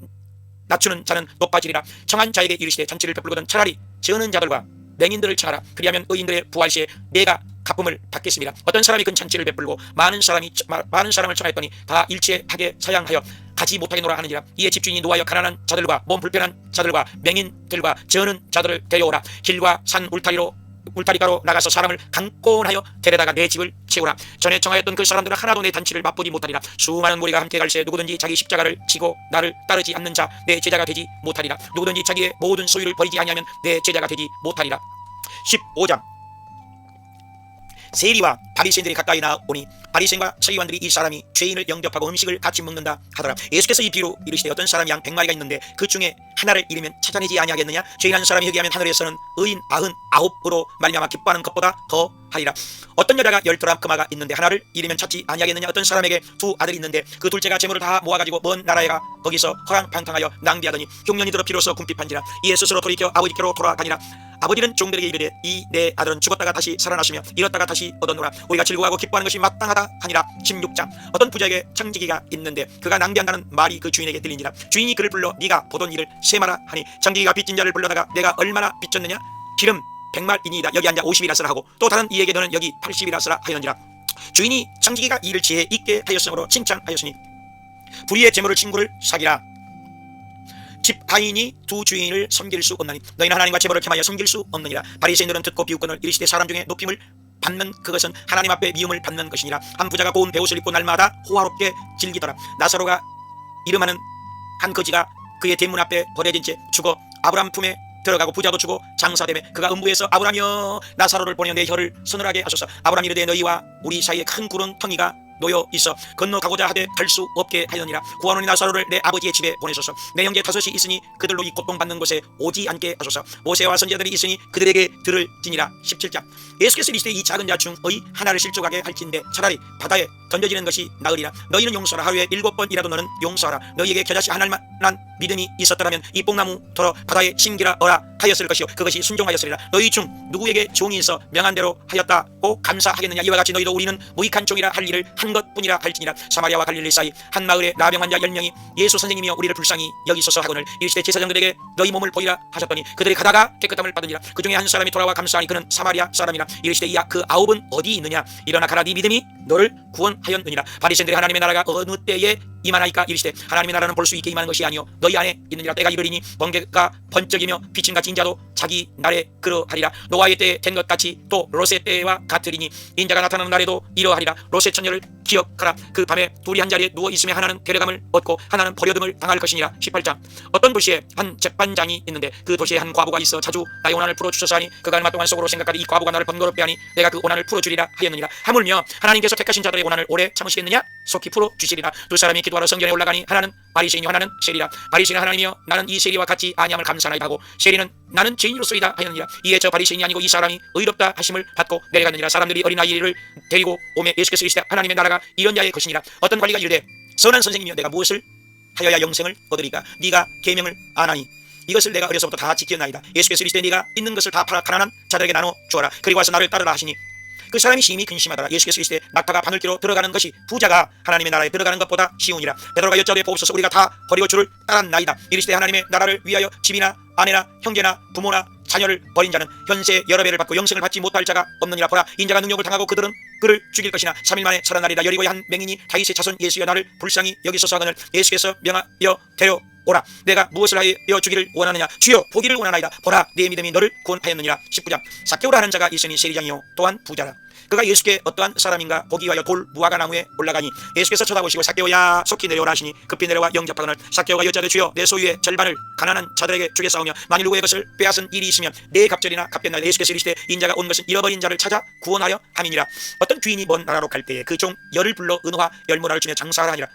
낮추는 자는 높아지리라. 청한 자에게 이르시되 잔치를 베풀거든 차라리 저는 자들과 맹인들을 청하라. 그리하면 의인들의 부활시에 내가 가품을 받겠습니다. 어떤 사람이 큰 잔치를 베풀고 많은 사람을 청하였더니 다 일체하게 사양하여 가지 못하게 노라 하느니라. 이에 집주인이 노하여 가난한 자들과 몸 불편한 자들과 맹인들과 저는 자들을 데려오라. 길과 산 울타리가로 나가서 사람을 강권하여 데려다가 내 집을 채우라. 전에 청하였던 그 사람들은 하나도 내 잔치를 맛보지 못하리라. 수많은 무리가 함께 갈새 누구든지 자기 십자가를 지고 나를 따르지 않는 자 내 제자가 되지 못하리라. 누구든지 자기의 모든 소유를 버리지 아니하면 내 제자가 되지 못하리라. 15장. 세리와 바리새인들이 가까이 나오니 바리새인과 서기관들이 이 사람이 죄인을 영접하고 음식을 같이 먹는다 하더라. 예수께서 이 비로 이르시되 어떤 사람이 양 100마리가 있는데 그 중에 하나를 잃으면 찾아내지 아니하겠느냐. 죄인 한 사람이 회개하면 하늘에서는 의인 99으로 말미암아 기뻐하는 것보다 더 하리라. 어떤 여자가 10드라크마가 있는데 하나를 잃으면 찾지 아니하겠느냐. 어떤 사람에게 2 아들이 있는데 그 둘째가 재물을 다 모아가지고 먼 나라에 가 거기서 허랑방탕하여 낭비하더니 흉년이 들어 비로소 궁핍한지라. 이에 스스로 돌이켜 아버지께로 돌아가니라. 아버지는 종들에게 이르되 이 내 아들은 죽었다가 다시 살아나시며 잃었다가 다시 얻었노라. 우리가 즐거워하고 기뻐하는 것이 마땅하다 하니라. 16장. 어떤 부자에게 청지기가 있는데 그가 낭비한다는 말이 그 주인에게 들리니라. 주인이 그를 불러 네가 보던 일을 세마라 하니 청지기가 빚진 자를 불러다가 내가 얼마나 빚졌느냐. 기름 100말이니이다. 여기 앉아 50이라 쓰라 하고 또 다른 이에게 너는 여기 80이라 쓰라 하였느니라. 주인이 청지기가 이를 지혜 있게 하였으므로 칭찬하였으니 불의의 재물을 친구를 사기라. 집 하인이 두 주인을 섬길 수 없나니 너희는 하나님과 재물을 겸하여 섬길 수 없느니라. 바리새인들은 듣고 비웃거늘 이르시되 사람 중에 높임을 받는 그것은 하나님 앞에 미움을 받는 것이니라. 한 부자가 고운 베옷을 입고 날마다 호화롭게 즐기더라. 나사로가 이름하는 한 거지가 그의 대문 앞에 버려진 채 죽어 아브람 품에 들어가고 부자도 주고 장사되매 그가 음부에서 아브라며 나사로를 보내 내 혀를 서늘하게 하소서. 아브람 이르되 너희와 우리 사이에 큰 구렁텅이가 놓여 있어 건너가고자 하되 갈 수 없게 하였느니라. 구하노니 나사로를 내 아버지의 집에 보내소서. 내 형제 5이 있으니 그들로 이 고통받는 곳에 오지 않게 하소서. 모세와 선지자들이 있으니 그들에게 들을지니라. 17장. 예수께서 이르시되 이 작은 자 중의 하나를 실족하게 할진대 차라리 바다에 던져지는 것이 나으리라. 너희는 용서하라. 하루에 7번이라도 너는 용서하라. 너희에게 겨자씨 하나만 믿음이 있었더라면 이 뽕나무 돌어 바다에 심기라 하였을 것이요 그것이 순종하였으리라. 너희 중 누구에게 종이 있어 명한 대로 하였다고 감사하겠느냐. 이와 같이 너희도 우리는 무익한 종이라 할 일을 한 것뿐이라 할지니라. 사마리아와 갈릴리 사이 한 마을에 나병 환자 10명이 예수 선생님이여 우리를 불쌍히 여기소서 하거늘 이르시되 제사장들에게 너희 몸을 보이라 하셨더니 그들이 가다가 깨끗함을 받으니라. 그 중에 한 사람이 돌아와 감사하니 그는 사마리아 사람이라. 이르시되 이야 그 9은 어디 있느냐. 일어나 가라. 네 믿음이 너를 구원하였느니라. 바리새인들이 하나님의 나라가 어느 때에 임하나이까. 이르시되 하나님의 나라는 볼 수 있게 임하는 것이 아니요 너희 안에 있느니라. 때가 이르리니 번개가 번쩍이며 비친 같이 인자도 자기 날에 그러하리라. 노아의 때에 된 것 같이 또 롯의 때와 같으리니 인자가 나타나는 날에도 이러하리라. 롯의 처녀를 기억하라. 그 밤에 둘이 한 자리에 누워 있으며 하나는 데려감을 얻고 하나는 버려둠을 당할 것이니라. 18장. 어떤 도시에 한 재판장이 있는데 그 도시에 한 과부가 있어 자주 나의 오난을 풀어주소서 하니 그가 얼마 동안 속으로 생각하되 이 과부가 나를 번거롭게 하니 내가 그 오난을 풀어주리라 하였느니라. 하물며 하나님께서 택하신 자들의 오난을 오래 참으시겠느냐. 속히 풀어주시리라. 두 사람이 기도하러 성전에 올라가니 하나는 바리새인이요 하나는 세리라. 바리새인은 하나님이여 나는 이 세리와 같이 아니함을 감사하나이다 하고 세리는 나는 죄인으로서이다 하였느니라. 이에 저 바리새인이 아니고 이 사람이 의롭다 하심을 받고 내려갔느니라. 사람들이 어린아이를 데리고 오매 예수께서 이르시되 하나님의 나라가 이런 자의 것이니라. 어떤 관리가 이르되 선한 선생님이여 내가 무엇을 하여야 영생을 얻으리까. 네가 계명을 아나니 이것을 내가 어려서부터 다 지켰나이다. 예수께서 이르시되 네가 있는 것을 다 팔아 가난한 자들에게 나눠 주어라. 그리고 와서 나를 따르라 하시니 그 사람이 심히 근심하더라. 예수께서 이르시되 낙타가 바늘기로 들어가는 것이 부자가 하나님의 나라에 들어가는 것보다 쉬우니라. 베드로가 여쭤되 보옵소서 우리가 다 버리고 주를 따랐나이다. 이르시되 하나님의 나라를 위하여 집이나 아내나 형제나 부모나 자녀를 버린 자는 현세 여러 배를 받고 영생을 받지 못할 자가 없느니라. 보라 인자가 능력을 당하고 그들은 그를 죽일 것이나 3일 만에 살아나리라. 여리고의 한 맹인이 다윗의 자손 예수여 나를 불쌍히 여기소서 하거늘 예수께서 명하여 데려오라. 내가 무엇을 하여 주기를 원하느냐. 주여 보기를 원하나이다. 보라 네 믿음이 너를 구원하였느니라. 19장. 삭개오라 하는 자가 있으니 세리장이요 또한 부자라. 그가 예수께 어떠한 사람인가 보기 위하여 돌 무화과 나무에 올라가니 예수께서 쳐다보시고 삭개오야 속히 내려오라 하시니 급히 내려와 영접하거늘 삭개오가 여짜되 주여 내 소유의 절반을 가난한 자들에게 주겠사오며 만일 누구의 것을 빼앗은 일이 있으면 내 갑절이나 갚겠나이다. 예수께서 이르시되 인자가 온 것은 잃어버린 자를 찾아 구원하여 함이니라. 어떤 귀인이 먼 나라로 갈 때에 그 종 열을 불러 은화 10문화를 주며 장사하라 하니라.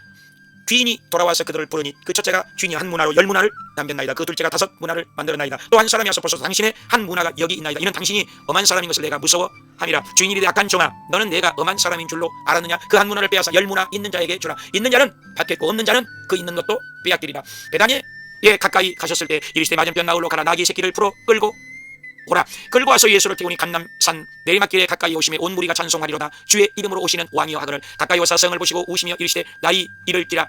귀인이 돌아와서 그들을 부르니 그 첫째가 주인이 한 문화로 10문화를 남겼나이다. 그 둘째가 5문화를 만들었나이다. 또 한 사람이 와서 보소서 당신의 한 문화가 여기 있나이다. 이는 당신이 엄한 사람인 것을 내가 무서워함이라. 주인이 이르되 악한 종아 너는 내가 엄한 사람인 줄로 알았느냐. 그 한 문화를 빼앗아 10문화 있는 자에게 주라. 있는 자는 받겠고 없는 자는 그 있는 것도 빼앗기리라. 베다니에 가까이 가셨을 때 이르시되 맞은편 나홀로 가라. 나귀 새끼를 풀어 끌고 오라. 끌고 와서 예수를 태우니 감람산 내리막길에 가까이 오시며 온 무리가 찬송하리로다. 주의 이름으로 오시는 왕이여 하거늘 가까이 오사 성을 보시고 우시며 이르시되 나이 이를지라.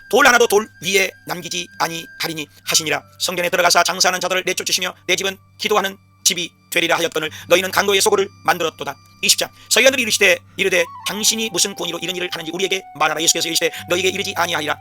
돌 하나도 돌 위에 남기지 아니하리니 하시니라. 성전에 들어가사 장사하는 자들을 내쫓으시며 내 집은 기도하는 집이 되리라 하였거늘 너희는 강도의 소굴을 만들었도다. 20장. 서기관들이 이르되 당신이 무슨 권위로 이런 일을 하는지 우리에게 말하라. 예수께서 이르시되 너희에게 이르지 아니하리라.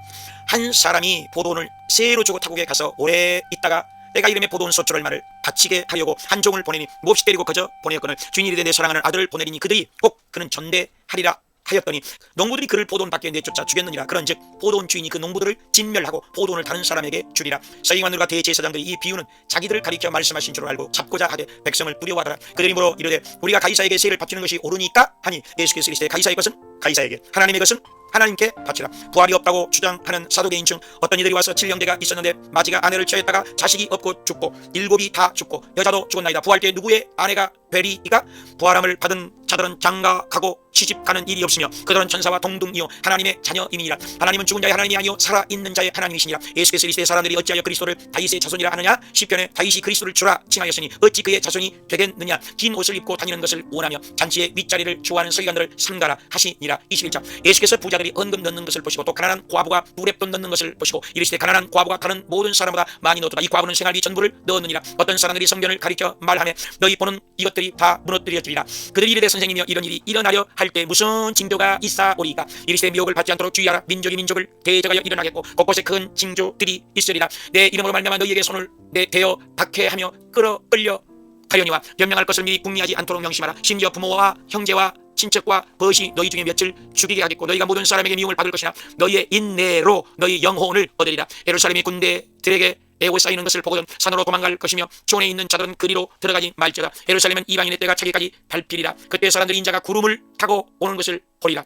한 사람이 포도원을 새로 주고 타국에 가서 오래 있다가 때가 이름에 포도원 소출을 말을 바치게 하려고 한 종을 보내니 몹시 때리고 거저 보내었거늘 주인이 이르되 내 사랑하는 아들을 보내리니 그들이 꼭 그는 전대하리라 하였더니 농부들이 그를 포도원 밖에 내쫓아 죽였느니라. 그런즉 포도원 주인이 그 농부들을 진멸하고 포도원을 다른 사람에게 주리라. 서기관들과 대제사장들이 이 비유는 자기들을 가리켜 말씀하신 줄 알고 잡고자 하되 백성을 두려워하더라. 그들이 물어 이르되 우리가 가이사에게 세를 바치는 것이 옳으니까 하니 예수께서 이르시되 가이사의 것은 가이사에게 하나님의 것은 하나님께 바치라. 부활이 없다고 주장하는 사도개인 중 어떤 이들이 와서 7형제가 있었는데 마지가 아내를 취하였다가 자식이 없고 죽고 7이 다 죽고 여자도 죽었나이다. 부활 때 누구의 아내가 되리이까. 부활함을 받은 자들은 장가가고 시집가는 일이 없으며 그들은 천사와 동등이요 하나님의 자녀임이니라. 하나님은 죽은 자의 하나님이 아니요 살아있는 자의 하나님이시니라. 예수께서 이르시되 사람들이 어찌하여 그리스도를 다윗의 자손이라 하느냐. 시편에 다윗이 그리스도를 주라 칭하였으니 어찌 그의 자손이 되겠느냐. 긴 옷을 입고 다니는 것을 원하며 잔치의 윗자리를 좋아하는 서기관들을 삼가라 하시니라. 21장. 예수께서 부자들이 헌금 넣는 것을 보시고 또 가난한 과부가 두렙돈 넣는 것을 보시고 이르시되 가난한 과부가 다른 모든 사람보다 많이 넣었도다. 이 과부는 생활비 전부를 넣었느니라. 어떤 사람들이 성전을 가리켜 말하며 너희 보는 이것들이 다 무너뜨려지리라. 그들이 이르되 선생님이여 이런 일이 일어나려 할 때 무슨 징조가 있사오리이까. 이르시되 미혹을 받지 않도록 주의하라. 민족이 민족을 대적하여 일어나겠고 곳곳에 큰 징조들이 있으리라. 내 이름으로 말미암아 너희에게 손을 대어 박해하며 끌려 가려니와 변명할 것을 미리 궁리하지 않도록 명심하라. 심지어 부모와 형제와 친척과 벗이 너희 중에 몇을 죽이게 하겠고 너희가 모든 사람에게 미움을 받을 것이나 너희의 인내로 너희 영혼을 얻으리라. 예루살렘이 군대들에게 에워싸이는 것을 보거든 산으로 도망갈 것이며 초원에 있는 자들은 그리로 들어가지 말지어다. 예루살렘은 이방인의 때가 차기까지 밟히리라. 그때 사람들이 인자가 구름을 타고 오는 것을 보리라.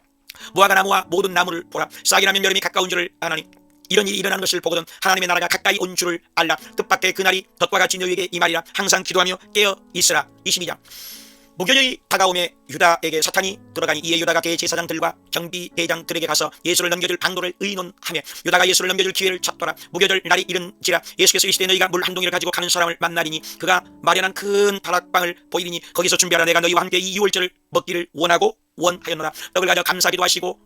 무화과 나무와 모든 나무를 보라. 싹이 나면 여름이 가까운 줄을 아나니 이런 일이 일어나는 것을 보거든 하나님의 나라가 가까이 온 줄을 알라. 뜻밖의 그날이 덫과 같이 너희에게 임하리라. 항상 기도하며 깨어 있으라. 22장. 무교절이 다가오매 유다에게 사탄이 들어가니 이에 유다가 대제사장들과 경비대장들에게 가서 예수를 넘겨줄 방도를 의논하며 유다가 예수를 넘겨줄 기회를 찾더라. 무교절 날이 이른지라 예수께서 이르시되 너희가 물 한 동이를 가지고 가는 사람을 만나리니 그가 마련한 큰 다락방을 보이리니 거기서 준비하라. 내가 너희와 함께 이 유월절을 먹기를 원하였노라. 떡을 가져 감사기도 하시고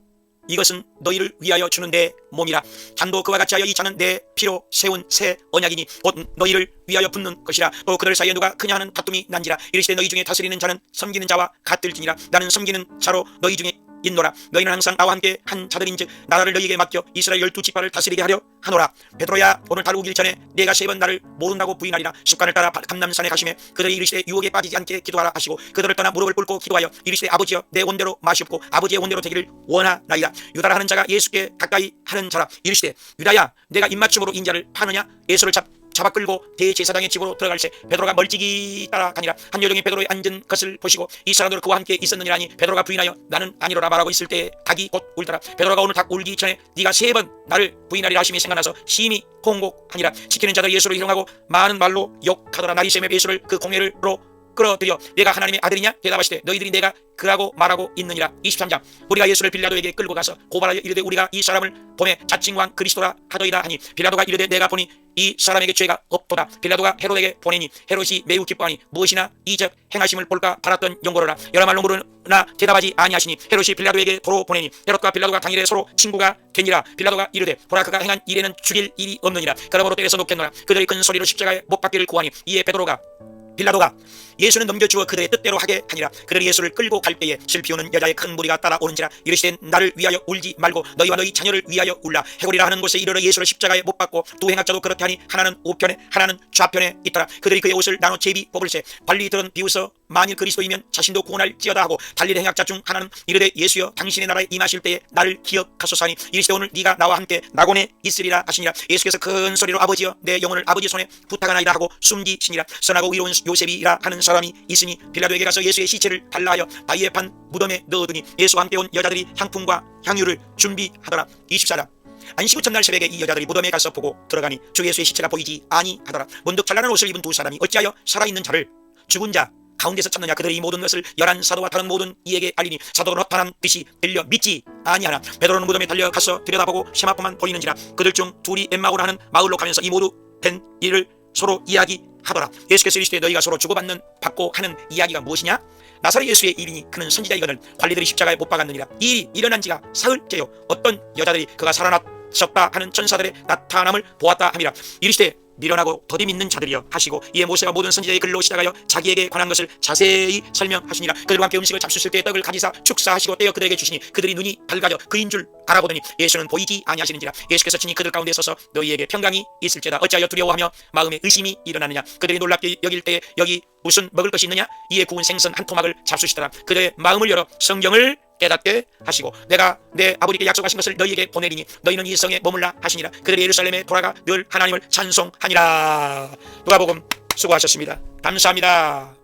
이것은 너희를 위하여 주는 내 몸이라. 잔도 그와 같이 하여 이 잔은 내 피로 세운 새 언약이니 곧 너희를 위하여 붓는 것이라. 또 그들 사이에 누가 크냐 하는 다툼이 난지라. 이르시되 너희 중에 다스리는 자는 섬기는 자와 같을지니라. 나는 섬기는 자로 너희 중에 있노라. 너희는 항상 나와 함께 한 자들인즉 나라를 너희에게 맡겨 이스라엘 12지파를 다스리게 하려 하노라. 베드로야, 오늘 다루기 전에 네가 3번 나를 모른다고 부인하리라. 습관을 따라 감람산에 가시매 그들이 이르시되 유혹에 빠지지 않게 기도하라 하시고 그들을 떠나 무릎을 꿇고 기도하여 이르시되 아버지여 내 원대로 마시옵고 아버지의 원대로 되기를 원하나이다. 유다라 하는 자가 예수께 가까이 하는 자라. 이르시되 유다야, 내가 입맞춤으로 인자를 파느냐? 예수를 잡아 끌고 대제사장의 집으로 들어갈새 베드로가 멀찍이 따라가니라. 한 여종이 베드로의 앉은 것을 보시고 이 사람들은 그와 함께 있었느니라니 베드로가 부인하여 나는 아니로라 말하고 있을 때에 닭이 곧 울더라. 베드로가 오늘 닭 울기 전에 네가 3번 나를 부인하리라 하심이 생각나서 심히 통곡하니라. 지키는 자들이 예수를 희롱하고 많은 말로 욕하더라. 날이 새매 예수를 그 공회로 끌어들여 내가 하나님의 아들이냐? 대답하시되 너희들이 내가 그라고 말하고 있느니라. 23장. 우리가 예수를 빌라도에게 끌고 가서 고발하여 이르되 우리가 이 사람을 보매 자칭왕 그리스도라 하더이다 하니 빌라도가 이르되 내가 보니 이 사람에게 죄가 없도다. 빌라도가 헤롯에게 보내니 헤롯이 매우 기뻐하니 무엇이나 이적 행하심을 볼까 바랐던 용고로라. 여러 말로 물으나 대답하지 아니하시니 헤롯이 빌라도에게 도로 보내니 헤롯과 빌라도가 당일에 서로 친구가 되니라. 빌라도가 이르되 보라 그가 행한 일에는 죽일 일이 없느니라. 그러므로 때려서 놓겠노라. 그들이 큰 소리로 십자가에 못 박기를 구하니 이에 빌라도가 예수는 넘겨주어 그들의 뜻대로 하게 하니라. 그들이 예수를 끌고 갈 때에 실피우는 여자의 큰 무리가 따라오는지라. 이르시되 나를 위하여 울지 말고 너희와 너희 자녀를 위하여 울라. 해골이라 하는 곳에 이르러 예수를 십자가에 못 박고 두 행악자도 그렇게 하니 하나는 우편에 하나는 좌편에 있더라. 그들이 그의 옷을 나눠 제비 뽑을새 관리 들은 비웃어 만일 그리스도이면 자신도 구원할지어다 하고 달릴 행악자 중 하나는 이르되 예수여 당신의 나라에 임하실 때에 나를 기억하소서 하니 이르시되 오늘 네가 나와 함께 낙원에 있으리라 하시니라. 예수께서 큰 소리로 아버지여 내 영혼을 아버지 손에 부탁하나이다 하고 숨기시니라. 선하고 의로운 요셉이라 하는 사람이 있으니 빌라도에게 가서 예수의 시체를 달라 하여 바위에 판 무덤에 넣어두니 예수와 함께 온 여자들이 향품과 향유를 준비하더라. 24장. 안식 후 첫날 새벽에 이 여자들이 무덤에 가서 보고 들어가니 주 예수의 시체가 보이지 아니하더라. 문득 찬란한 옷을 입은 두 사람이 어찌하여 살아있는 자를 죽은 자 가운데서 찾느냐? 그들이 이 모든 것을 열한 사도와 다른 모든 이에게 알리니 사도는 허탄한 빛이 들려 믿지 아니하나 베드로는 무덤에 달려가서 들여다보고 세마포만 보이는지라. 그들 중 둘이 엠마오라 하는 마을로 가면서 이 모두 된 일을 서로 이야기하더라. 예수께서 이르시되 너희가 서로 주고받는 받고 하는 이야기가 무엇이냐? 나사렛 예수의 일이니 그는 선지자이거늘 관리들이 십자가에 못 박았느니라. 이 일이 일어난 지가 사흘째요. 어떤 여자들이 그가 살아났었다 하는 천사들의 나타남을 보았다 함이라. 이르시되 미련하고 더디 믿는 자들이여 하시고 이에 모세가 모든 선지자의 글로 시작하여 자기에게 관한 것을 자세히 설명하시니라. 그들과 함께 음식을 잡수실 때 떡을 가지사 축사하시고 떼어 그들에게 주시니 그들이 눈이 밝아져 그인 줄 알아보더니 예수는 보이지 아니하시는지라. 예수께서 친히 그들 가운데 서서 너희에게 평강이 있을지어다. 어찌하여 두려워하며 마음에 의심이 일어나느냐? 그들이 놀랍게 여길 때에 여기 무슨 먹을 것이 있느냐? 이에 구운 생선 한 토막을 잡수시더라. 그들의 마음을 열어 성경을 깨닫게 하시고 내가 내 아버지께 약속하신 것을 너희에게 보내리니 너희는 이 성에 머물라 하시니라. 그들이 예루살렘에 돌아가 늘 하나님을 찬송하니라. 누가복음 수고하셨습니다. 감사합니다.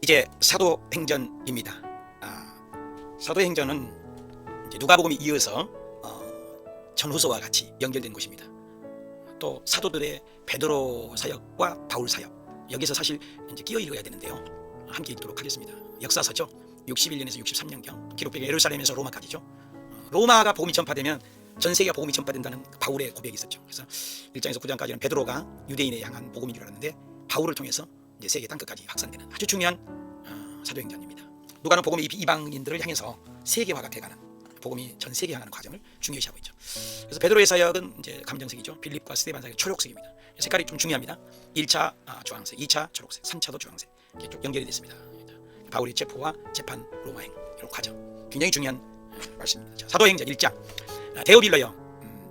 이제 사도행전입니다. 사도행전은 이제 누가복음이 이어서 전후서와 같이 연결된 곳입니다. 또 사도들의 베드로 사역과 바울 사역, 여기서 사실 이제 끼어 읽어야 되는데요. 함께 읽도록 하겠습니다. 역사서죠. 61년에서 63년경 기록된 예루살렘에서 로마까지죠. 로마가 복음이 전파되면 전 세계가 복음이 전파된다는 바울의 고백이 있었죠. 그래서 1장에서 9장까지는 베드로가 유대인에 향한 복음인 줄 알았는데 바울을 통해서 이제 세계 땅끝까지 확산되는 아주 중요한 사도행전입니다. 누가는 복음이 이방인들을 향해서 세계화가 돼가는, 복음이 전 세계 향하는 과정을 중요시하고 있죠. 그래서 베드로의 사역은 이제 감정색이죠. 필립과 스데반 사역은 초록색입니다. 색깔이 좀 중요합니다. 1차 주황색, 2차 초록색, 3차도 주황색 이렇게 쭉 연결이 됐습니다. 바울의 체포와 재판, 로마행 이런 과정 굉장히 중요한 말씀입니다. 사도행전 1장. 데오빌러여,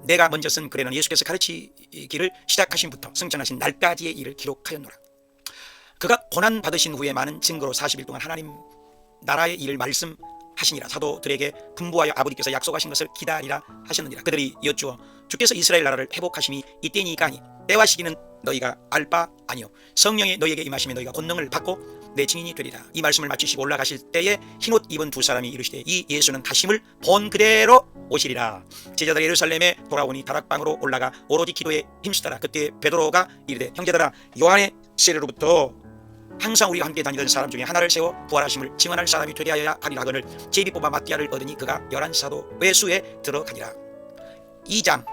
내가 먼저 쓴 글에는 예수께서 가르치기를 시작하신부터 승천하신 날까지의 일을 기록하였노라. 그가 고난 받으신 후에 많은 증거로 40일 동안 하나님 나라의 일을 말씀하시니라. 사도들에게 분부하여 아버지께서 약속하신 것을 기다리라 하셨느니라. 그들이 여쭈어 주께서 이스라엘 나라를 회복하심이 이때니까 하니 때와 시기는 너희가 알 바 아니요, 성령이 너희에게 임하시면 너희가 권능을 받고 내 증인이 되리라. 이 말씀을 마치시고 올라가실 때에 흰옷 입은 두 사람이 이르시되 이 예수는 다심을 본 그대로 오시리라. 제자들이 예루살렘에 돌아오니 다락방으로 올라가 오로지 기도에 힘쓰더라. 그때 베드로가 이르되 형제들아, 요한의 세례로부터 항상 우리가 함께 다니던 사람 중에 하나를 세워 부활하심을 증언할 사람이 되려 하리라 하거늘 제비 뽑아 마띠아를 얻으니 그가 11사도 외수에 들어가니라. 2장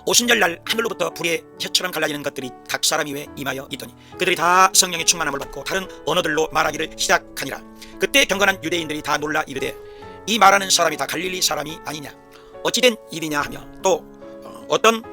오순절날 하늘로부터 불의 혀처럼 갈라지는 것들이 각 사람 위에 임하여 있더니 그들이 다 성령의 충만함을 받고 다른 언어들로 말하기를 시작하니라. 그때 경건한 유대인들이 다 놀라 이르되 이 말하는 사람이 다 갈릴리 사람이 아니냐, 어찌된 일이냐 하며 또 어떤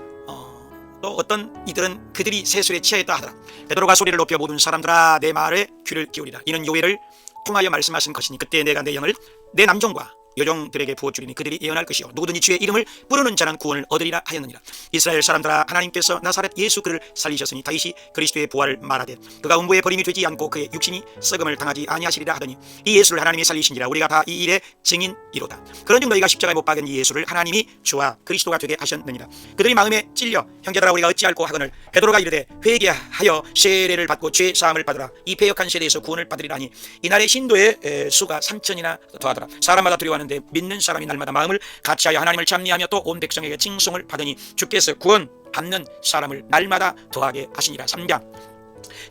이들은 그들이 세술에 취하였다 하더라. 베드로가 소리를 높여 모든 사람들아 내 말에 귀를 기울이라. 이는 요엘을 통하여 말씀하신 것이니 그때 내가 내 영을 내 남종과 여종들에게 부어주리니 그들이 예언할 것이요 누구든지 주의 이름을 부르는 자는 구원을 얻으리라 하였느니라. 이스라엘 사람들아, 하나님께서 나사렛 예수 그를 살리셨으니 다윗이 그리스도의 부활을 말하되 그가 음부에 버림이 되지 않고 그의 육신이 썩음을 당하지 아니하시리라 하더니 이 예수를 하나님이 살리신지라 우리가 다 이 일의 증인이로다. 그런즉 너희가 십자가에 못 박은 이 예수를 하나님이 주와 그리스도가 되게 하셨느니라. 그들이 마음에 찔려 형제들아 우리가 어찌할꼬 하거늘 베드로가 이르되 회개하여 세례를 받고 죄 사함을 받으라. 이 패역한 세대에서 구원을 받으리라 하니 이날의 신도의 수가 3천이나 더하더라. 사람마다 두려워하는데 믿는 사람이 날마다 마음을 같이하여 하나님을 찬미하며 또 온 백성에게 칭송을 받으니 주께서 구원 받는 사람을 날마다 더하게 하시니라. 3장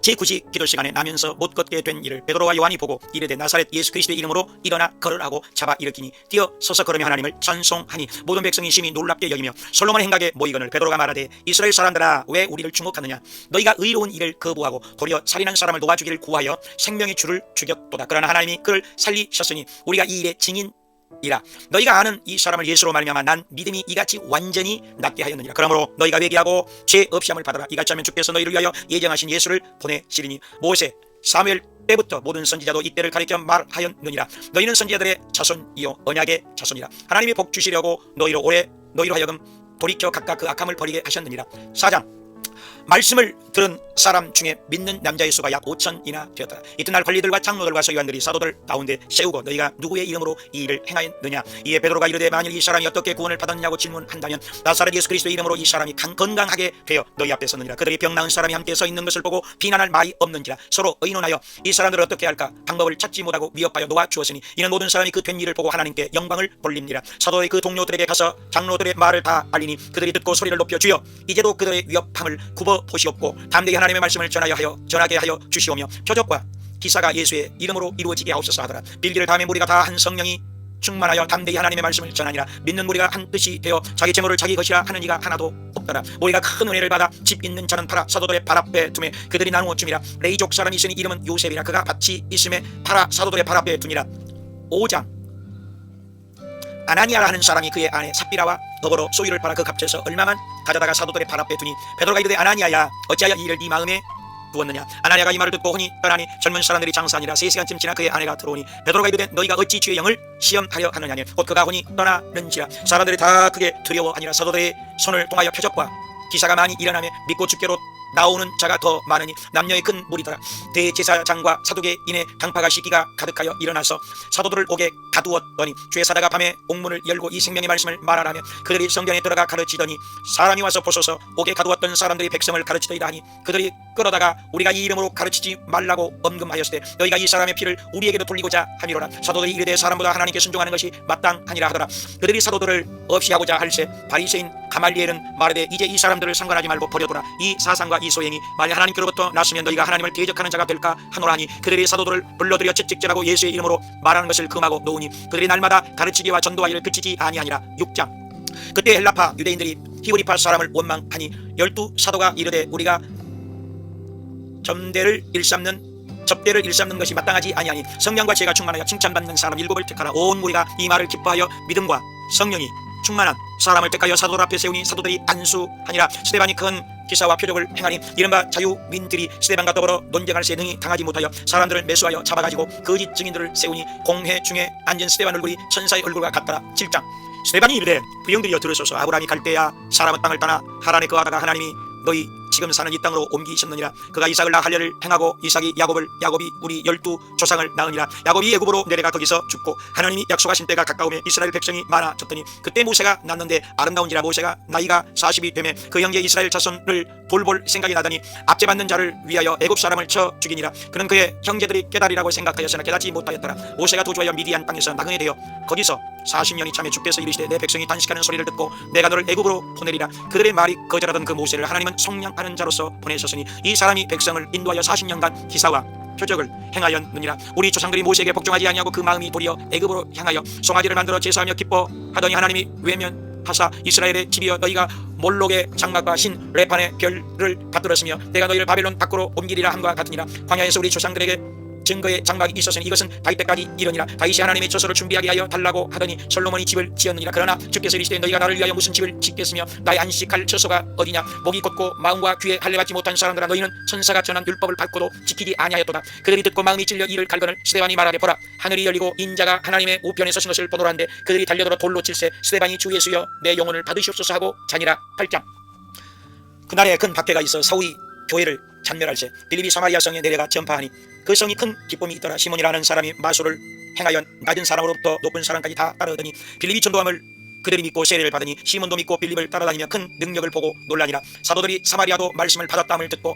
제9시 기도 시간에 나면서 못 걷게 된 이를 베드로와 요한이 보고 이르되 나사렛 예수 그리스도의 이름으로 일어나 걸으라고 잡아 일으키니 뛰어 서서 걸으며 하나님을 찬송하니 모든 백성이 심히 놀랍게 여기며 솔로몬의 행각에 모이거늘 베드로가 말하되 이스라엘 사람들아 왜 우리를 주목하느냐, 너희가 의로운 일을 거부하고 도리어 살인한 사람을 놓아주기를 구하여 생명의 주를 죽였도다. 그러나 하나님이 그를 살리셨으니 우리가 이 일의 증인 이라. 너희가 아는 이 사람을 예수로 말미암아 난 믿음이 이같이 완전히 낫게 하였느니라. 그러므로 너희가 회개하고 죄 없이 함을 받으라. 이같이 하면 주께서 너희를 위하여 예정하신 예수를 보내시리니 모세 사무엘 때부터 모든 선지자도 이때를 가리켜 말하였느니라. 너희는 선지자들의 자손이요 언약의 자손이라. 하나님이 복 주시려고 너희로 하여금 돌이켜 각각 그 악함을 버리게 하셨느니라. 4장 말씀을 들은 사람 중에 믿는 남자의 수가 약 5천이나 되었더라. 이튿날 관리들과 장로들과 서기관들이 사도들 가운데 세우고 너희가 누구의 이름으로 이 일을 행하였느냐. 이에 베드로가 이르되 만일 이 사람이 어떻게 구원을 받았느냐고 질문한다면 나사렛 예수 그리스도의 이름으로 이 사람이 건강하게 되어 너희 앞에 섰느니라. 그들이 병 나은 사람이 함께 서 있는 것을 보고 비난할 말이 없는지라 서로 의논하여 이 사람들을 어떻게 할까 방법을 찾지 못하고 위협하여 놓아 주었으니 이는 모든 사람이 그 된 일을 보고 하나님께 영광을 돌립니다. 사도의 그 동료들에게 가서 장로들의 말을 다 알리니 그들이 듣고 소리를 높여 주여 이제도 그들의 위협함을 굽어 보시옵고 담대히 하나님의 말씀을 전하게 하여 주시오며 표적과 기사가 예수의 이름으로 이루어지게 하옵소서 하더라. 빌기를 다음에 무리가 다 한 성령이 충만하여 담대히 하나님의 말씀을 전하니라. 믿는 무리가 한 뜻이 되어 자기 재물을 자기 것이라 하는 이가 하나도 없더라. 무리가 큰 은혜를 받아 집 있는 자는 팔아 사도들의 발 앞에 두매 그들이 나누어 줌이라. 레이족 사람이 있으니 이름은 요셉이라. 그가 밭이 있음에 팔아 사도들의 발 앞에 두니라. 5장 아나니아라 하는 사람이 그의 아내 삽비라와 더불어 소유를 팔아 그 값에서 얼마만 가져다가 사도들의 발 앞에 두니 베드로가 이르되 아나니아야 어찌하여 이 일을 네 마음에 두었느냐. 아나니아가 이 말을 듣고 혼이 떠나니 젊은 사람들이 장사하니라. 3시간쯤 지나 그의 아내가 들어오니 베드로가 이르되 너희가 어찌 주의 영을 시험하려 하느냐니 곧 그가 혼이 떠나는지라. 사람들이 다 크게 두려워하니라. 사도들의 손을 통하여 표적과 기사가 많이 일어나며 믿고 주께로 나오는 자가 더 많으니 남녀의 큰 무리더라. 대제사장과 사두개인의 강파가 시기가 가득하여 일어나서 사도들을 옥에 가두었더니 주의 사자가 밤에 옥문을 열고 이 생명의 말씀을 말하라며 그들이 성전에 들어가 가르치더니 사람이 와서 보소서 옥에 가두었던 사람들이 백성을 가르치더이다 하니 그들이 끌어다가 우리가 이 이름으로 가르치지 말라고 엄금하였을 때 너희가 이 사람의 피를 우리에게도 돌리고자 함이로라. 사도들이 이르되 사람보다 하나님께 순종하는 것이 마땅하니라 하더라. 그들이 사도들을 없이 하고자 할세 바리새인 가말리엘은 말하되 이제 이 사람들을 상관하지 말고 버려두라. 이 사상과 이 소행이 만일 하나님께로부터 났으면 너희가 하나님을 대적하는 자가 될까 하노라 하니 그들이 사도들을 불러들여 채찍질하고 예수의 이름으로 말하는 것을 금하고 놓으니 그들이 날마다 가르치기와 전도와 일을 그치지 아니하니라. 6장 그때 헬라파 유대인들이 히브리파 사람을 원망하니 12사도가 이르되 우리가 접대를 일삼는 것이 마땅하지 아니하니 성령과 죄가 충만하여 칭찬받는 사람 7을 택하라. 온 무리가 이 말을 기뻐하여 믿음과 성령이 충만한 사람을 택하여 사도들 앞에 세우니 사도들이 안수하니라. 스데반이 큰 기사와 표적을 행하니 이른바 자유민들이 스데반과 더불어 논쟁할 새 능히 당하지 못하여 사람들을 매수하여 잡아가지고 거짓 증인들을 세우니 공회 중에 앉은 스데반 얼굴이 천사의 얼굴과 같더라. 7장 스데반이 이르되 부형들이여 들으소서. 아브라함이 갈대아 사람은 땅을 떠나 하란에 거하다가 하나님이 너희 지금 사는 이 땅으로 옮기셨느니라. 그가 이삭을 낳으려를 행하고 이삭이 야곱을, 야곱이 우리 12 조상을 낳으니라. 야곱이 애굽으로 내려가 거기서 죽고 하나님이 약속하신 때가 가까우며 이스라엘 백성이 많아졌더니 그때 모세가 낳는데 아름다운지라. 모세가 나이가 40이 되매 그 형제 이스라엘 자손을 돌볼 생각이 나더니 압제받는 자를 위하여 애굽 사람을 쳐 죽이니라. 그는 그의 형제들이 깨달으리라고 생각하였으나 깨닫지 못하였더라. 모세가 도주하여 미디안 땅에서 나그네 되어 거기서 40년이 참에 주께서 이르시되 내 백성이 단식하는 소리를 듣고 내가 너를 애굽으로 보내리라. 그들의 말이 거절하던 그 모세를 하나님은 속량하는 자로서 보내셨으니 이 사람이 백성을 인도하여 40년간 기사와 표적을 행하였느니라. 우리 조상들이 모세에게 복종하지 아니하고 그 마음이 도리어 애굽으로 향하여 송아지를 만들어 제사하며 기뻐하더니 하나님이 외면하사 이스라엘의 집이여 너희가 몰록의 장막과 신 레판의 별을 받들었으며 내가 너희를 바벨론 밖으로 옮기리라 함과 같으니라. 광야에서 우리 조상들에게 증거의 장막이 있었으니 이것은 다윗 때까지 이르니라. 다윗이 하나님의 처소를 준비하게 하여 달라고 하더니 솔로몬이 집을 지었느니라. 그러나 주께서 이르시되 너희가 나를 위하여 무슨 집을 짓겠으며 나의 안식할 처소가 어디냐. 목이 곧고 마음과 귀에 할례받지 못한 사람들아 너희는 천사가 전한 율법을 밟고도 지키지 아니하였도다. 그들이 듣고 마음이 찔려 이를 갈거늘 스데반이 말하되 보라 하늘이 열리고 인자가 하나님의 우편에 서신 것을 보노라는데 그들이 달려들어 돌로 칠세 스데반이 주 예수여 내 영혼을 받으시옵소서 하고 자니라. 8장. 그날에 큰 박해가 있어 사울이 교회를 찬멸할세 빌립이 사마리아 성에 내려가 전파하니 그 성이 큰 기쁨이 있더라. 시몬이라는 사람이 마술을 행하여 낮은 사람으로부터 높은 사람까지 다 따르더니 빌립이 전도함을 그들이 믿고 세례를 받으니 시몬도 믿고 빌립을 따라다니며 큰 능력을 보고 놀라니라. 사도들이 사마리아도 말씀을 받았다함을 듣고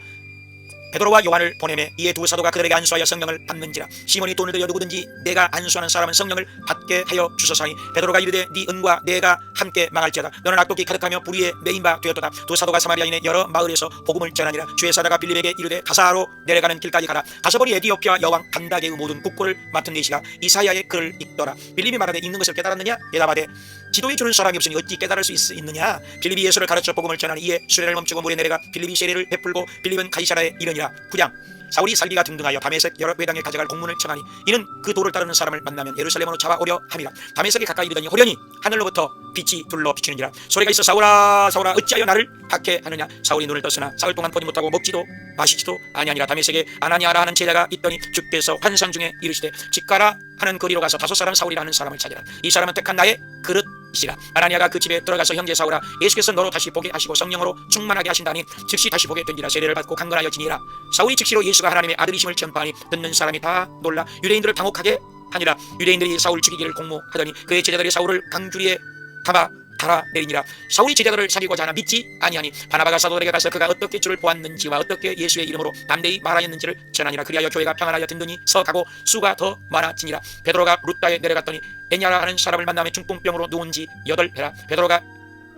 베드로와 요한을 보내매 이에 두 사도가 그들에게 안수하여 성령을 받는지라. 시몬이 돈을 들여 누구든지 내가 안수하는 사람은 성령을 받게 하여 주소서니 베드로가 이르되 네 은과 내가 함께 망할지어다. 너는 악독이 가득하며 불의에 매인 바 되었도다. 두 사도가 사마리아인의 여러 마을에서 복음을 전하니라. 주의 사자가 빌립에게 이르되 가사로 내려가는 길까지 가라. 가서 보니 에디오피아 여왕 간다게의 모든 국고를 맡은 내시가 이사야의 글을 읽더라. 빌립이 말하되 읽는 것을 깨달았느냐. 대답하되 지도에 주는 사람이 없으니 어찌 깨달을 수 있느냐. 빌립이 예수를 가르쳐 복음을 전하니 이에 수레를 멈추고 물에 내려가 빌립이 세례를 베풀고 빌립은 가이사라에 이르니라. 9장. 사울이 살기가 등등하여 다메섹 여러 회당에 가져갈 공문을 청하니 이는 그 도를 따르는 사람을 만나면 예루살렘으로 잡아오려 함이라. 다메섹에 가까이 이르더니 호련히 하늘로부터 빛이 둘러 비치는지라. 소리가 있어 사울아 사울아 어찌하여 나를 박해하느냐. 사울이 눈을 떴으나 사흘 동안 보지 못하고 먹지도 마시지도 아니하니라. 다메섹에 아나니아라 하는 제자가 있더니 주께서 환상 중에 이르시되 집가라 하는 거리로 가서 다섯 사람 사울이라는 사람을 찾으라. 이 사람은 택한 나의 그릇이라. 아나니아가 그 집에 들어가서 형제 사울아 예수께서 너로 다시 보게 하시고 성령으로 충만하게 하신다니 즉시 다시 보게 된지라. 세례를 받고 강건하여 지니라. 사울이 즉시로 예수가 하나님의 아들이심을 전파하니 듣는 사람이 다 놀라 유대인들을 당혹하게 하니라. 유대인들이 사울 죽이기를 공모하더니 그의 제자들이 사울을 강주리에 감아 달아내리니라. 사울이 제자들을 사귀고자 하나 믿지 아니하니 바나바가 사도들에게 가서 그가 어떻게 주를 보았는지와 어떻게 예수의 이름으로 남대히 말하였는지를 전하니라. 그리하여 교회가 평안하여 든든히 서가고 수가 더 많아지니라. 베드로가 루다에 내려갔더니 에냐라 하는 사람을 만나며 중풍병으로 누운 지 8해라. 베드로가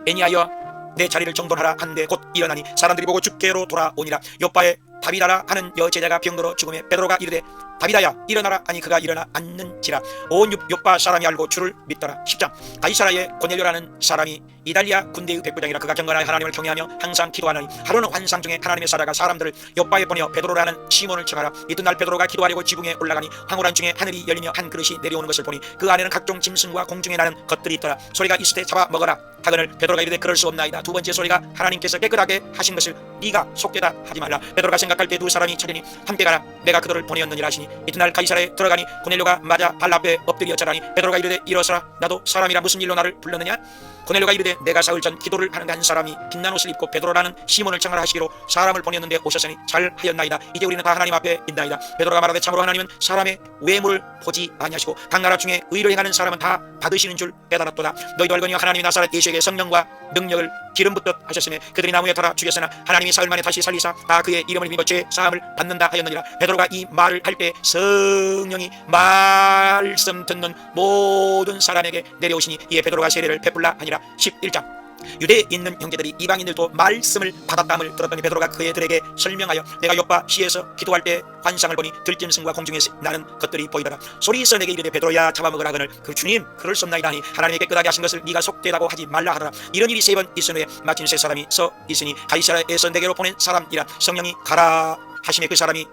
에냐여 내 자리를 정돈하라 한데 곧 일어나니 사람들이 보고 주께로 돌아오니라. 요바에 다비다라 하는 여제자가 병들어 죽음에 베드로가 이르되 다비다야 일어나라 하니 그가 일어나 앉는지라. 온 요바 사람이 알고 주를 믿더라. 10장. 가이사라의 고넬료라는 사람이 이달리아 군대의 백부장이라. 그가 경건하여 하나님을 경외하며 항상 기도하느니 하루는 환상 중에 하나님의 사자가 사람들을 요바에 보내어 베드로라는 시몬을 청하라. 이튿날 베드로가 기도하려고 지붕에 올라가니 황홀한 중에 하늘이 열리며 한 그릇이 내려오는 것을 보니 그 안에는 각종 짐승과 공중에 나는 것들이 있더라. 소리가 있을 때 잡아 먹어라 하거늘 베드로가 이르되 그럴 수 없나이다. 두 번째 소리가 하나님께서 깨끗하게 하신 것을 네가 속되다 하지 말라. 베드로가 생각할 때 두 사람이 차리니 함께 가라 내가 그들을 보내었느니라 하시니 이튿날 가이사라에 들어가니 고넬료가 맞아 발 앞에 엎드려 절하니 베드로가 이르되 일어서라 나도 사람이라 무슨 일로 나를 불렀느냐. 고넬료가 이르되 내가 사흘 전 기도를 하는데 한 사람이 빛난 옷을 입고 베드로라는 시몬을 청하라 하시기로 사람을 보냈는데 오셨으니 잘하였나이다. 이제 우리는 다 하나님 앞에 있나이다. 베드로가 말하되 참으로 하나님은 사람의 외모를 보지 아니하시고 각 나라 중에 의를 행하는 사람은 다 받으시는 줄 깨달았도다. 너희도 알거니와 하나님이 나사렛 예수에게 성령과 능력을 기름 붓듯 하셨으며 그들이 나무에 달아 죽였으나 하나님이 사흘 만에 다시 살리사 다 그의 이름을 믿어 죄 사함을 받는다 하였느니라. 베드로가 이 말을 할 때 성령이 말씀 듣는 모든 사람에게 내려오시니 이에 베드로가 세례를 베풀라 하니라. 11장. 유대에 있는 형제들이 이방인들도 말씀을 받았다함을 들었더니 베드로가 그들에게 설명하여 내가 요바 시에서 기도할 때 환상을 보니 들짐승과 공중에 나는 것들이 보이더라. 소리 있어 내게 이르되 베드로야 잡아먹으라 하거늘 그 주님 그럴 수 없나이다 하니 하나님이 깨끗하게 하신 것을 네가 속되다고 하지 말라 하더라. 이런 일이 3번 있은 후에 마침 세 사람이 서 있으니 가이사라에서 내게로 보낸 사람이라. 성령이 가라 하시매 그 사람의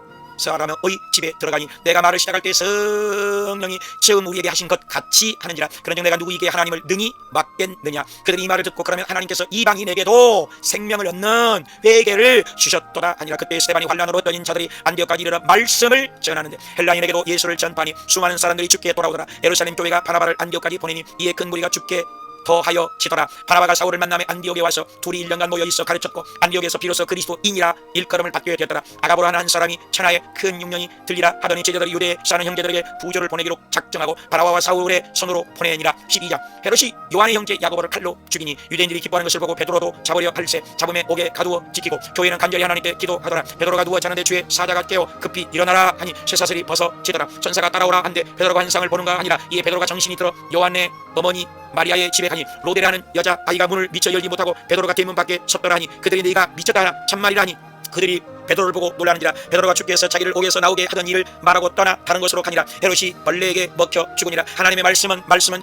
집에 들어가니 내가 말을 시작할 때 성령이 처음 우리에게 하신 것 같이 하는지라. 그런즉 내가 누구에게 하나님을 능히 맡겠느냐. 그들이 이 말을 듣고 그러면 하나님께서 이방인에게도 생명을 얻는 회개를 주셨도다 하니라. 그때 스데반이 환난으로 떠진 자들이 안디옥까지 이르러 말씀을 전하는데 헬라인에게도 예수를 전파하니 수많은 사람들이 주께 돌아오더라. 예루살렘 교회가 바나바를 안디옥까지 보내니 이에 큰 무리가 주께 더하여 지더라. 바나바가 사울을 만나며 안디옥에 와서 둘이 1년간 모여 있어 가르쳤고 안디옥에서 비로소 그리스도인이라 일컬음을 받게 되었더라. 아가보라 하는 한 사람이 천하에 큰 흉년이 들리라 하더니 제자들이 유대에 사는 형제들에게 부조를 보내기로 작정하고 바나바와 사울의 손으로 보내니라. 12장. 헤롯이 요한의 형제 야고보를 칼로 죽이니 유대인들이 기뻐하는 것을 보고 베드로도 잡으려 할세 잡음에 옥에 가두어 지키고 교회는 간절히 하나님께 기도하더라. 베드로가 누워 자는데 주의 사자가 깨어 급히 일어나라 하니 쇠사슬이 벗어지더라. 천사가 따라오라 한데 베드로가 환상을 보는가 아니라 이에 베드로가 정신이 들어 요한의 어머니 마리아의 집에 가니 로데라는 여자 아이가 문을 미처 열지 못하고 베드로가 대문 밖에 섰더라 하니 그들이 네가 미쳤다 하나 참말이라 하니 그들이 베드로를 보고 놀라는지라. 베드로가 주께서 자기를 옥에서 나오게 하던 일을 말하고 떠나 다른 곳으로 가니라. 헤롯이 벌레에게 먹혀 죽으니라. 하나님의 말씀은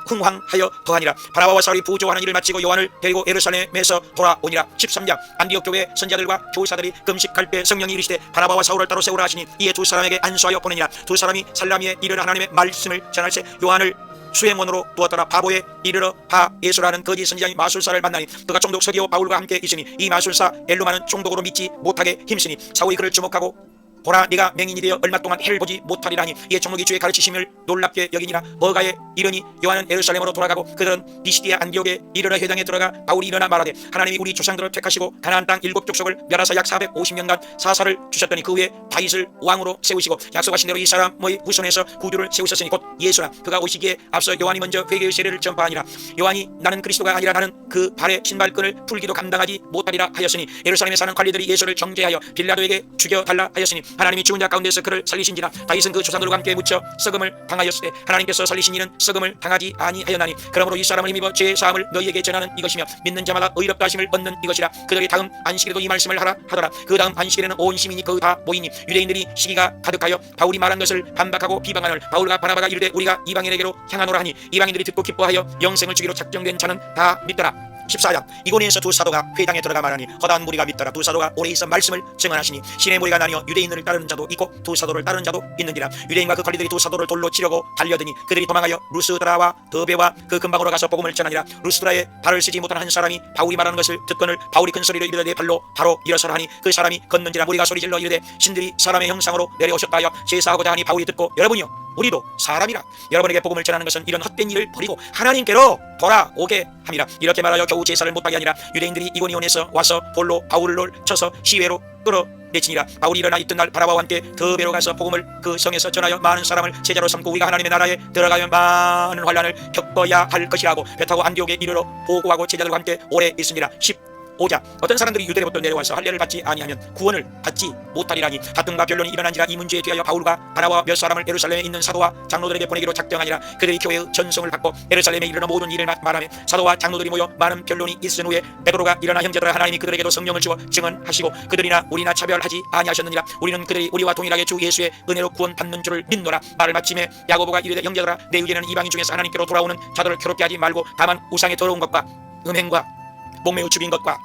흥황하여 더하니라. 바나바와 사울이 부조하는 일을 마치고 요한을 데리고 예루살렘에서 돌아오니라. 13장. 안디옥 교회 선지자들과 교사들이 금식할 때 성령이 이르시되 바나바와 사울을 따로 세우라 하시니 이에 두 사람에게 안수하여 보내니라. 두 사람이 살라미에 이르러 하나님의 말씀을 전할세 요한을 수행원으로 두었더라. 바보에 이르러 바 예수라는 거짓 선지자인 마술사를 만나니 그가 총독 서기오 바울과 함께 있으니 이 마술사 엘루마는 총독으로 믿지 못하게 힘쓰니 사울이 그를 주목하고 보라 네가 맹인이 되어 얼마 동안 해를 보지 못하리라니 이에 총독이 주의 가르치심을 놀랍게 여기니라. 버가에 이르니 요한은 예루살렘으로 돌아가고 그들은 비시디아 안디옥에 이르러 회당에 들어가 바울이 일어나 말하되 하나님이 우리 조상들을 택하시고 가나안 땅 7족속을 멸하사 약 450년간 사사를 주셨더니 그 후에 다윗을 왕으로 세우시고 약속하신 대로 이 사람의 후손에서 구주를 세우셨으니 곧 예수라. 그가 오시기에 앞서 요한이 먼저 회개의 세례를 전파하니라. 요한이 나는 그리스도가 아니라 나는 그 발의 신발끈을 풀기도 감당하지 못하리라 하였으니 예루살렘에 사는 관리들이 예수를 정죄하여 빌라도에게 죽여달라 하였으니 하나님이 죽은 자 가운데서 그를 살리신지라. 다윗은 그 조상들과 함께 묻혀 썩음을 당하였을 때 하나님께서 살리신 이는 썩음을 당하지 아니하였나니 그러므로 이 사람을 힘입어 죄 사함을 너희에게 전하는 이것이며 믿는 자마다 의롭다 하심을 얻는 이것이라. 그들이 다음 안식일에도 이 말씀을 하라 하더라. 그 다음 안식일에는 온 시민이 거의 다 모이니 유대인들이 시기가 가득하여 바울이 말한 것을 반박하고 비방하늘 바울과 바나바가 이르되 우리가 이방인에게로 향하노라 하니 이방인들이 듣고 기뻐하여 영생을 주기로 작정된 자는 다 믿더라. 14장. 이고니에서 두 사도가 회당에 들어가 말하니 허다한 무리가 믿더라. 두 사도가 오래 있어 말씀을 증언하시니 신의 무리가 나뉘어 유대인들을 따르는 자도 있고 두 사도를 따르는 자도 있는지라. 유대인과 그 관리들이 두 사도를 돌로 치려고 달려드니 그들이 도망하여 루스드라와 더베와 그 근방으로 가서 복음을 전하니라. 루스드라에 발을 쓰지 못한 한 사람이 바울이 말하는 것을 듣거늘 바울이 큰 소리로 이르되 내 발로 바로 일어서라 하니 그 사람이 걷는지라. 무리가 소리질러 이르되 신들이 사람의 형상으로 내려오셨다 하여 제사하고자 하니 바울이 듣고 여러분이요 우리도 사람이라. 여러분에게 복음을 전하는 것은 이런 헛된 일을 버리고 하나님께로 돌아오게 함이라. 이렇게 말하여 겨우 제사를 못하게 하니라. 유대인들이 이고니온에서 와서 돌로 바울을 쳐서 시외로 끌어내치니라. 바울이 일어나 있던 날 바나바와 함께 더베로 가서 복음을 그 성에서 전하여 많은 사람을 제자로 삼고 우리가 하나님의 나라에 들어가면 많은 환난을 겪어야 할 것이라고 배 타고 안디옥에 이르러 보고하고 제자들과 함께 오래 있습니다. 5장. 어떤 사람들이 유대로부터 내려와서 할례를 받지 아니하면 구원을 받지 못하리라니 합등과 변론이 일어난지라. 이 문제에 대하여 바울과 바나바와 몇 사람을 예루살렘에 있는 사도와 장로들에게 보내기로 작정하니라. 그들이 교회의 전성을 받고 예루살렘에 이르러 모든 일을 말하며 사도와 장로들이 모여 많은 변론이 있은 후에 베드로가 일어나 형제들아 하나님이 그들에게도 성령을 주어 증언하시고 그들이나 우리나 차별하지 아니하셨느니라. 우리는 그들이 우리와 동일하게 주 예수의 은혜로 구원 받는 줄을 믿노라. 말을 마침에 야고보가 이르되 형제들아 내 의견은 이방인 중에서 하나님께로 돌아오는 자들을 괴롭게 하지 말고 다만 우상의 더러운 것과 음행과 목매우 죽인 것과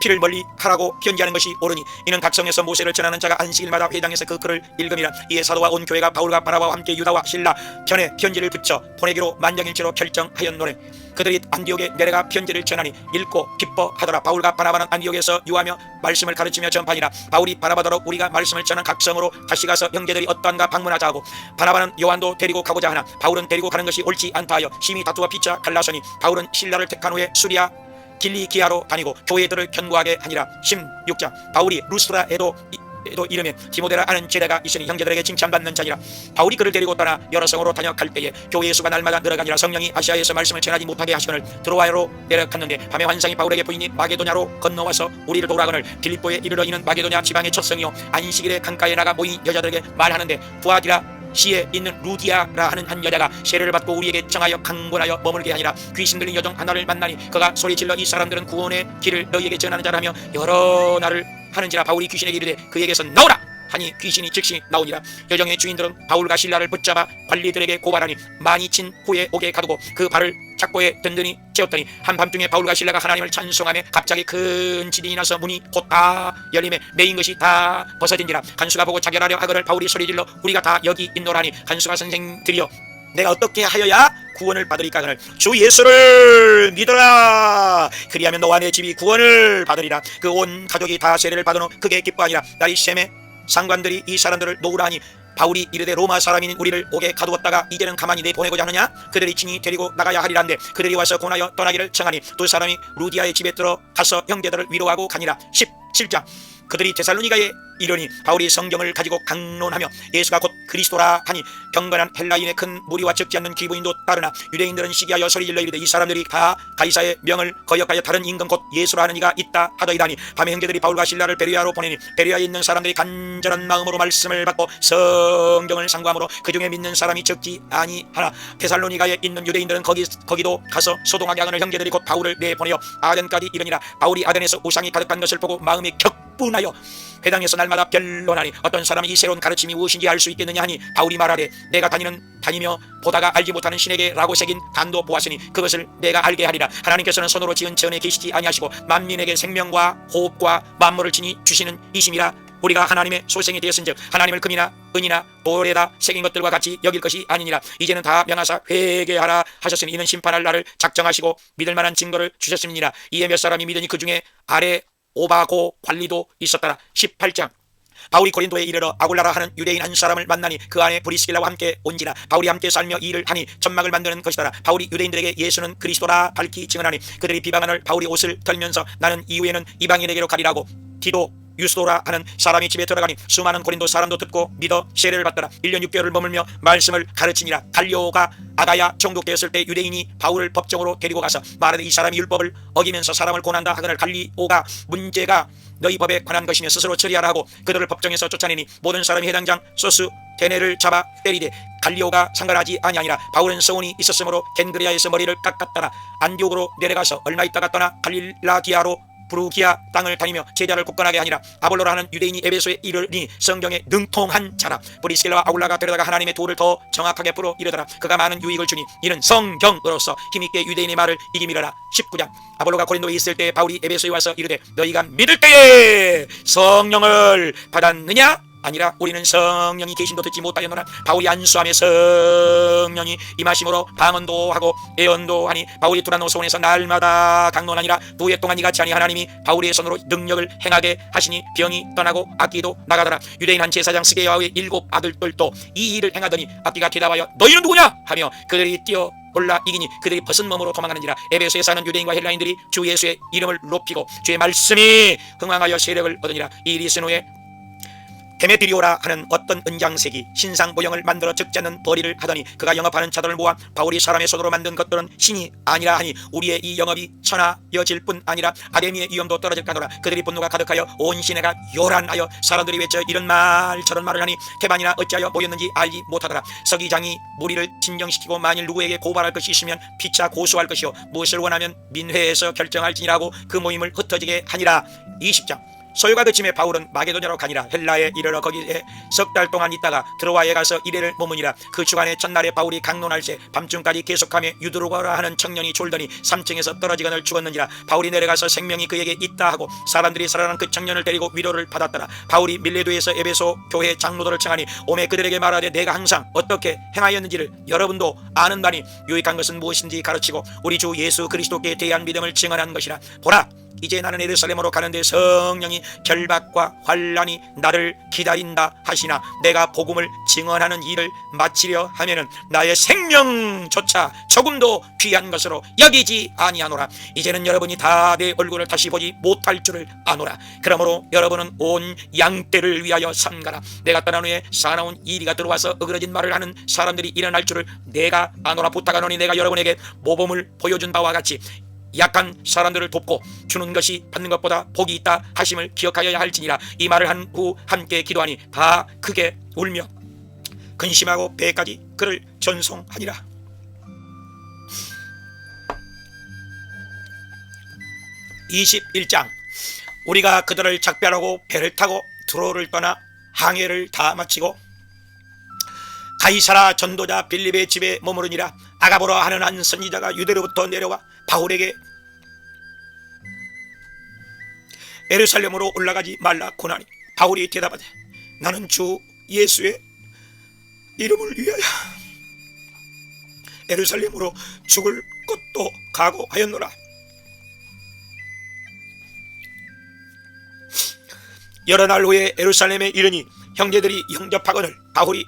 피를 멀리 하라고 편지하는 것이 옳으니 이는 각성에서 모세를 전하는 자가 안식일마다 회당에서 그 글을 읽음이라. 이에 사도와 온 교회가 바울과 바나바와 함께 유다와 실라 편에 편지를 붙여 보내기로 만장일치로 결정하였노래. 그들이 안디옥에 내려가 편지를 전하니 읽고 기뻐하더라. 바울과 바나바는 안디옥에서 유하며 말씀을 가르치며 전파니라. 바울이 바나바더러 우리가 말씀을 전한 각성으로 다시 가서 형제들이 어떠한가 방문하자 하고 바나바는 요한도 데리고 가고자 하나 바울은 데리고 가는 것이 옳지 않다 하여 심히 다투어 피차 갈라서니 바울은 실라를 택한 후에 수리아 길리기아로 다니고 교회들을 견고하게 하니라. 16장. 바울이 루스드라에도 이르면 디모데라 아는 제자가 있으니 형제들에게 칭찬받는 자니라. 바울이 그를 데리고 떠나 여러 성으로 다녀갈 때에 교회의 수가 날마다 늘어가니라. 성령이 아시아에서 말씀을 전하지 못하게 하시거늘 드로아로 내려갔는데 밤에 환상이 바울에게 보이니 마게도냐로 건너와서 우리를 도우라거늘 빌립보에 이르러 이는 마게도냐 지방의 첫 성이요 안식일에 강가에 나가 모인 여자들에게 말하는데 두아디라 시에 있는 루디아라 하는 한 여자가 세례를 받고 우리에게 정하여 강권하여 머물게 하니라. 귀신 들린 여종 하나를 만나니 그가 소리질러 이 사람들은 구원의 길을 너희에게 전하는 자라며 여러 날을 하는지라. 바울이 귀신에게 이르되 그에게서 나오라 하니 귀신이 즉시 나오니라. 여정의 주인들은 바울과 실라를 붙잡아 관리들에게 고발하니 많이 친 후에 옥에 가두고 그 발을 착고에 든든히 채웠더니 한밤중에 바울과 실라가 하나님을 찬송하며 갑자기 큰 지진이 나서 문이 곧 다 열림에 매인 것이 다 벗어진지라. 간수가 보고 자결하려 하거늘 바울이 소리질러 우리가 다 여기 있노라니 간수가 선생들이여 내가 어떻게 하여야 구원을 받으리까 하거늘 주 예수를 믿어라. 그리하면 너와 내 집이 구원을 받으리라. 그 온 가족이 다 세례를 받은 후 크게 기뻐하니라. 나이 셈의 상관들이 이 사람들을 놓으라 하니 바울이 이르되 로마 사람인 우리를 옥에 가두었다가 이제는 가만히 내보내고자 하느냐? 그들이 친히 데리고 나가야 하리란데 그들이 와서 권하여 떠나기를 청하니 두 사람이 루디아의 집에 들어가서 형제들을 위로하고 가니라. 17장. 그들이 데살로니가에 이르니 바울이 성경을 가지고 강론하며 예수가 곧 그리스도라 하니 경건한 헬라인의 큰 무리와 적지 않는 기부인도 따르나 유대인들은 시기하여 소리질러 이르되 이 사람들이 다 가이사의 명을 거역하여 다른 임금 곧 예수라 하는 이가 있다 하더이다니. 밤에 형제들이 바울과 실라를 베레아로 보내니 베레아에 있는 사람들이 간절한 마음으로 말씀을 받고 성경을 상고함으로 그 중에 믿는 사람이 적지 아니하나 데살로니가에 있는 유대인들은 거기도 가서 소동하게 하거늘 형제들이 곧 바울을 내보내어 아덴까지 이르니라. 바울이 아덴에서 우상이 가득한 것을 보고 마음이 격분하여 회당에서 날마다 변론하니 어떤 사람이 이 새로운 가르침이 무엇인지 알 수 있겠느냐 하니 바울이 말하되 내가 다니며 보다가 알지 못하는 신에게 라고 새긴 단도 보았으니 그것을 내가 알게 하리라. 하나님께서는 손으로 지은 전에 계시지 아니하시고 만민에게 생명과 호흡과 만물을 친히 주시는 이심이라. 우리가 하나님의 소생이 되었은즉 하나님을 금이나 은이나 돌에다 새긴 것들과 같이 여길 것이 아니니라. 이제는 다 명하사 회개하라 하셨으니 이는 심판할 날을 작정하시고 믿을 만한 증거를 주셨습니다. 이에 몇 사람이 믿으니 그 중에 아래 오바고 관리도 있었더라. 18장. 바울이 고린도에 이르러 아굴라라 하는 유대인 한 사람을 만나니 그 안에 브리스길라와 함께 온지라. 바울이 함께 살며 일을 하니 천막을 만드는 것이더라. 바울이 유대인들에게 예수는 그리스도라 밝히 증언하니 그들이 비방하는 바울이 옷을 털면서 나는 이후에는 이방인에게로 가리라고 디도 유스도라 하는 사람이 집에 들어가니 수많은 고린도 사람도 듣고 믿어 세례를 받더라. 1년 6개월을 머물며 말씀을 가르치니라. 갈리오가 아가야 정독되었을 때 유대인이 바울을 법정으로 데리고 가서 말하되 이 사람이 율법을 어기면서 사람을 고난다 하거늘 갈리오가 문제가 너희 법에 관한 것이며 스스로 처리하라 하고 그들을 법정에서 쫓아내니 모든 사람이 해당장 소스데네를 잡아 때리되 갈리오가 상관하지 아니하니라. 바울은 서운이 있었으므로 겐그리아에서 머리를 깎았다가 안디옥으로 내려가서 얼마 있다가 떠나 갈릴라디아로 부르기아 땅을 다니며 제자를 굳건하게 하니라. 아볼로라 하는 유대인이 에베소에 이르니 성경에 능통한 자라. 브리스길라와 아굴라가 데려다가 하나님의 도를 더 정확하게 풀어 이르더라. 그가 많은 유익을 주니 이는 성경으로서 힘있게 유대인의 말을 이기미러라. 19장. 아볼로가 고린도에 있을 때 바울이 에베소에 와서 이르되 너희가 믿을 때에 성령을 받았느냐? 아니라 우리는 성령이 계신도 듣지 못하였노라. 바울이 안수하며 성령이 임하심으로 방언도 하고 예언도 하니 바울이 두란노소원에서 날마다 강론하니라. 2해 동안 이같이 하니 하나님이 바울의 손으로 능력을 행하게 하시니 병이 떠나고 악기도 나가더라. 유대인 한 제사장 스게야의 7 아들들도 이 일을 행하더니 악기가 대답하여 너희는 누구냐 하며 그들이 뛰어 올라 이기니 그들이 벗은 몸으로 도망가는지라. 에베소에 사는 유대인과 헬라인들이 주 예수의 이름을 높이고 주의 말씀이 흥왕하여 세력을 얻으니라. 이 일이 있은 후에 데메드리오라 하는 어떤 은장색이 신상 모형을 만들어 적지 않는 벌이를 하더니 그가 영업하는 자들을 모아 바울이 사람의 손으로 만든 것들은 신이 아니라 하니 우리의 이 영업이 천하여질 뿐 아니라 아데미의 위엄도 떨어질까노라. 그들이 분노가 가득하여 온 시내가 요란하여 사람들이 외쳐 이런 말 저런 말을 하니 태반이나 어찌하여 모였는지 알지 못하더라. 서기장이 무리를 진정시키고 만일 누구에게 고발할 것이 있으면 피차 고소할 것이요 무엇을 원하면 민회에서 결정할지니라고 그 모임을 흩어지게 하니라. 20장. 소요가 그침에 바울은 마게도냐로 가니라. 헬라에 이르러 거기에 3달 동안 있다가 드로아에 가서 이래를 머무니라. 그 주간에 첫날에 바울이 강론할 때 밤중까지 계속하며 유드로가라 하는 청년이 졸더니 3층에서 떨어지거늘 죽었는지라. 바울이 내려가서 생명이 그에게 있다 하고 사람들이 살아난 그 청년을 데리고 위로를 받았더라. 바울이 밀레도에서 에베소 교회 장로들을 청하니 오매 그들에게 말하되 내가 항상 어떻게 행하였는지를 여러분도 아는 바니 유익한 것은 무엇인지 가르치고 우리 주 예수 그리스도께 대한 믿음을 증언한 것이라. 보라 이제 나는 예루살렘으로 가는데 성령이 결박과 환난이 나를 기다린다 하시나 내가 복음을 증언하는 일을 마치려 하면은 나의 생명조차 조금도 귀한 것으로 여기지 아니하노라. 이제는 여러분이 다 내 얼굴을 다시 보지 못할 줄을 아노라. 그러므로 여러분은 온 양떼를 위하여 삼가라. 내가 떠난 후에 사나운 이리가 들어와서 어그러진 말을 하는 사람들이 일어날 줄을 내가 아노라. 부탁하노니 내가 여러분에게 모범을 보여준 바와 같이 약한 사람들을 돕고 주는 것이 받는 것보다 복이 있다 하심을 기억하여야 할지니라. 이 말을 한 후 함께 기도하니 다 크게 울며 근심하고 배까지 그를 전송하니라. 21장. 우리가 그들을 작별하고 배를 타고 드로를 떠나 항해를 다 마치고 가이사라 전도자 빌립의 집에 머무르니라. 아가보라 하는 한 선지자가 유대로부터 내려와 바울에게 예루살렘으로 올라가지 말라 고나니 바울이 대답하되 나는 주 예수의 이름을 위하여 예루살렘으로 죽을 것도 각오하였노라. 여러 날 후에 예루살렘에 이르니 형제들이 영접하거늘 바울이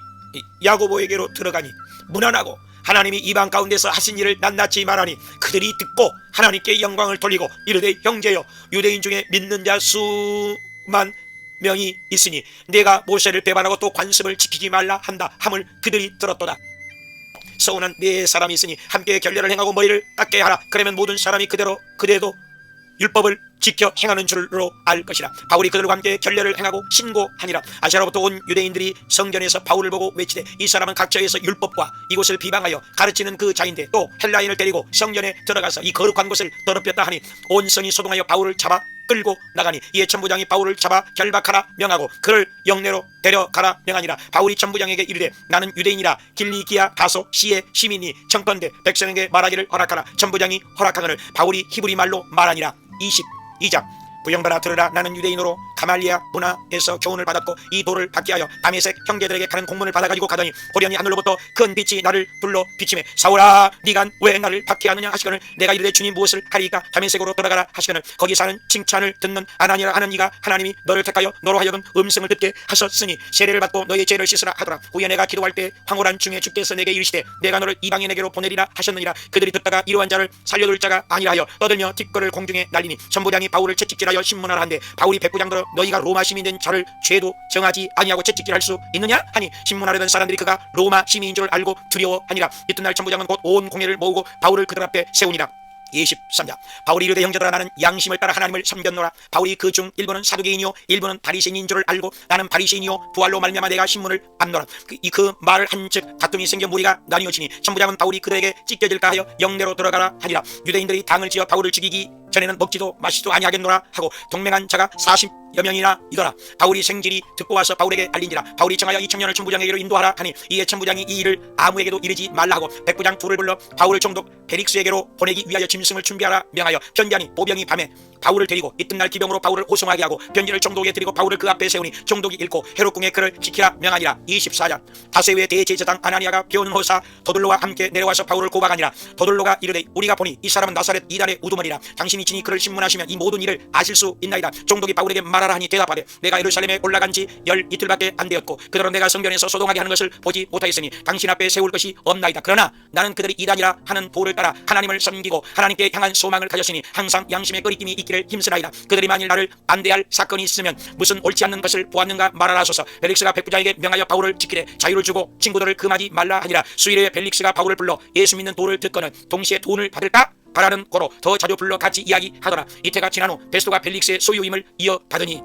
야고보에게로 들어가니 무난하고 하나님이 이방 가운데서 하신 일을 낱낱이 말하니 그들이 듣고 하나님께 영광을 돌리고 이르되 형제여 유대인 중에 믿는 자 수만 명이 있으니 내가 모세를 배반하고 또 관습을 지키지 말라 한다 함을 그들이 들었도다. 서운한 네 사람이 있으니 함께 결례를 행하고 머리를 깎게 하라. 그러면 모든 사람이 그대도 율법을 지켜 행하는 줄로 알 것이라. 바울이 그들과 함께 결례를 행하고 신고하니라. 아시아로부터 온 유대인들이 성전에서 바울을 보고 외치되 이 사람은 각처에서 율법과 이곳을 비방하여 가르치는 그 자인데 또 헬라인을 데리고 성전에 들어가서 이 거룩한 곳을 더럽혔다 하니 온 성이 소동하여 바울을 잡아 끌고 나가니 이에 천부장이 바울을 잡아 결박하라 명하고 그를 영내로 데려가라 명하니라. 바울이 천부장에게 이르되 나는 유대인이라 길리기아 다소 시의 시민이 청컨대 백성에게 말하기를 허락하라. 천부장이 허락하거늘 바울이 히브리 말로 말하니라. 22장 부영들아 들으라. 나는 유대인으로 가말리아 문화에서 교훈을 받았고 이 도를 받게 하여 다메섹 형제들에게 가는 공문을 받아가지고 가더니 호련히 하늘로부터 큰 빛이 나를 불러 비치매 사울아 네가 왜 나를 박해하느냐 하시거늘 내가 이르되 주님 무엇을 하리까 다메섹으로 돌아가라 하시거늘 거기 사는 칭찬을 듣는 아나니라 하는 이가 하나님이 너를 택하여 너로 하여금 음성을 듣게 하셨으니 세례를 받고 너의 죄를 씻으라 하더라. 후에 내가 기도할 때 황홀한 중에 주께서 내게 이르시되 내가 너를 이방인에게로 보내리라 하셨느니라. 그들이 듣다가 이러한 자를 살려둘 자가 아니라 하여 떠들며 뒷거를 공중에 날리니 천부장이 바울을 채찍질하여 신문하라 한데 바울이 백부장들어 너희가 로마 시민된 자를 죄도 정하지 아니하고 채찍질할 수 있느냐 하니 신문하려던 사람들이 그가 로마 시민인 줄 알고 두려워하니라. 이튿날 천부장은 곧 온 공회를 모으고 바울을 그들 앞에 세우니라. 23장 바울이 이르되 형제들아 나는 양심을 따라 하나님을 섬겼노라. 바울이 그 중 일부는 사두개인이요 일부는 바리새인인 줄을 알고 나는 바리새인이요 부활로 말미암아 내가 신문을 안노라. 그 말을 한즉 다툼이 생겨 무리가 나뉘어지니 천부장은 바울이 그들에게 찢겨질까 하여 영내로 들어가라 하니라. 유대인들이 당을 지어 바울을 죽이기 전에는 먹지도 마시지도 아니하겠노라 하고 동맹한 자가 40여 명이나 이더라. 바울이 생질이 듣고 와서 바울에게 알린지라. 바울이 청하여 이 청년을 천부장에게로 인도하라 하니 이에 천부장이 이 일을 아무에게도 이르지 말라 하고 백부장 둘을 불러 바울을 총독 벨릭스에게로 보내기 위하여 짐승을 준비하라 명하여 편지하니 보병이 밤에 바울을 데리고 이튿날 기병으로 바울을 호송하게 하고 편지를 총독에게 드리고 바울을 그 앞에 세우니 총독이 읽고 헤롯궁에 그를 지키라 명하니라. 24장 다세의 대제사장 아나니아가 변호사 도들로와 함께 내려와서 바울을 고박하니라. 도들로가 이르되 우리가 보니 이 사람은 나사렛 이단의 우두머리라. 당신이 친히 그를 신문하시면 이 모든 일을 아실 수 있나이다. 총독이 바울에게 말하라 하니 대답하되 내가 예루살렘에 올라간 지 이틀밖에 안 되었고 그들은 내가 성전에서 소동하게 하는 것을 보지 못하였으니 당신 앞에 세울 것이 없나이다. 그러나 나는 그들이 이단이라 하는 도를 따라 하나님을 섬기고 하나님께 향한 소망을 가졌으니 항상 양심의 꺼리낌이 있기를 힘쓰나이다. 그들이 만일 나를 반대할 사건이 있으면 무슨 옳지 않는 것을 보았는가 말하라 하소서. 벨릭스가 백부장에게 명하여 바울을 지키되 자유를 주고 친구들을 금하지 말라 하니라. 수일에 벨릭스가 바울을 불러 예수 믿는 도를 듣거는 동시에 돈을 받을까? 바라는 고로 더 자주 불러 같이 이야기하더라. 이태가 지난 후 베스토가 벨릭스의 소유임을 이어받으니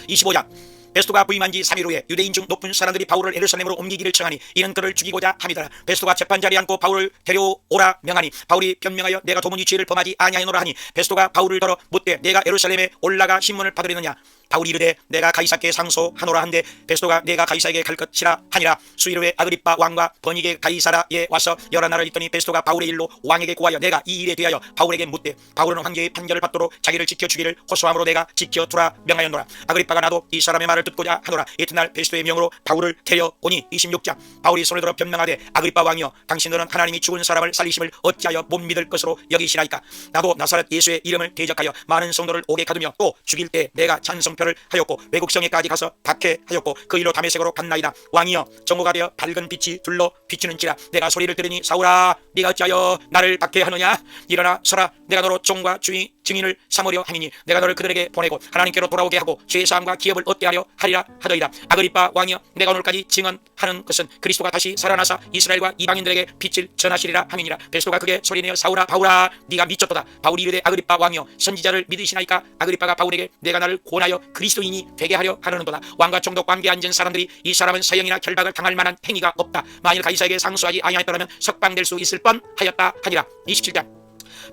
25장 베스토가 부임한 지 3일 후에 유대인 중 높은 사람들이 바울을 예루살렘으로 옮기기를 청하니 이는 그를 죽이고자 함이더라. 베스토가 재판자리에 앉고 바울을 데려오라 명하니 바울이 변명하여 내가 도무지 죄를 범하지 아니하노라 하니 베스토가 바울을 더러 묻되 내가 예루살렘에 올라가 신문을 받으려느냐. 바울이 이르되 내가 가이사께 상소하노라 한데 베스토가 내가 가이사에게 갈 것이라 하니라. 수일 후에 아그리빠 왕과 버니게 가이사라에 와서 여러 날을 있더니 베스토가 바울의 일로 왕에게 구하여 내가 이 일에 대하여 바울에게 묻되 바울은 황제의 판결을 받도록 자기를 지켜주기를 호소함으로 내가 지켜두라 명하였노라. 아그리빠가 나도 이 사람의 말을 듣고자 하노라. 이튿날 베스토의 명으로 바울을 데려오니 26장 바울이 손을 들어 변명하되 아그리빠 왕이여 당신들은 하나님이 죽은 사람을 살리심을 어찌하여 못 믿을 것으로 여기시나이까. 나도 나사렛 예수의 이름을 대적하여 많은 성도를 오게 가두며 또 죽일 때 내가 찬송표를 하였고 외국 성에까지 가서 박해하였고 그 일로 다메섹으로 갔나이다. 왕이여 정오가 되어 밝은 빛이 둘러 비추는지라. 내가 소리를 들으니 사울아 네가 어찌하여 나를 박해하느냐. 일어나 서라. 내가 너로 종과 증인을 삼으려 하니니 내가 너를 그들에게 보내고 하나님께로 돌아오게 하고 죄사함과 기업을 얻게 하려 하리라 하더이다. 아그리빠 왕이여 내가 오늘까지 증언하는 것은 그리스도가 다시 살아나사 이스라엘과 이방인들에게 빛을 전하시리라 함이니라. 베스토가 그게 소리내어 사울아 바울아 네가 미쳤도다. 바울이 이르되 아그리빠 왕이여 선지자를 믿으시나이까. 아그리빠가 바울에게 내가 나를 권하여 그리스도인이 되게 하려 하려는도다. 왕과 총독 관계에 앉은 사람들이 이 사람은 사형이나 결박을 당할 만한 행위가 없다. 만일 가이사에게 상소하지 아니하였더라면 석방될 수 있을 뻔하였다 하니라. 27장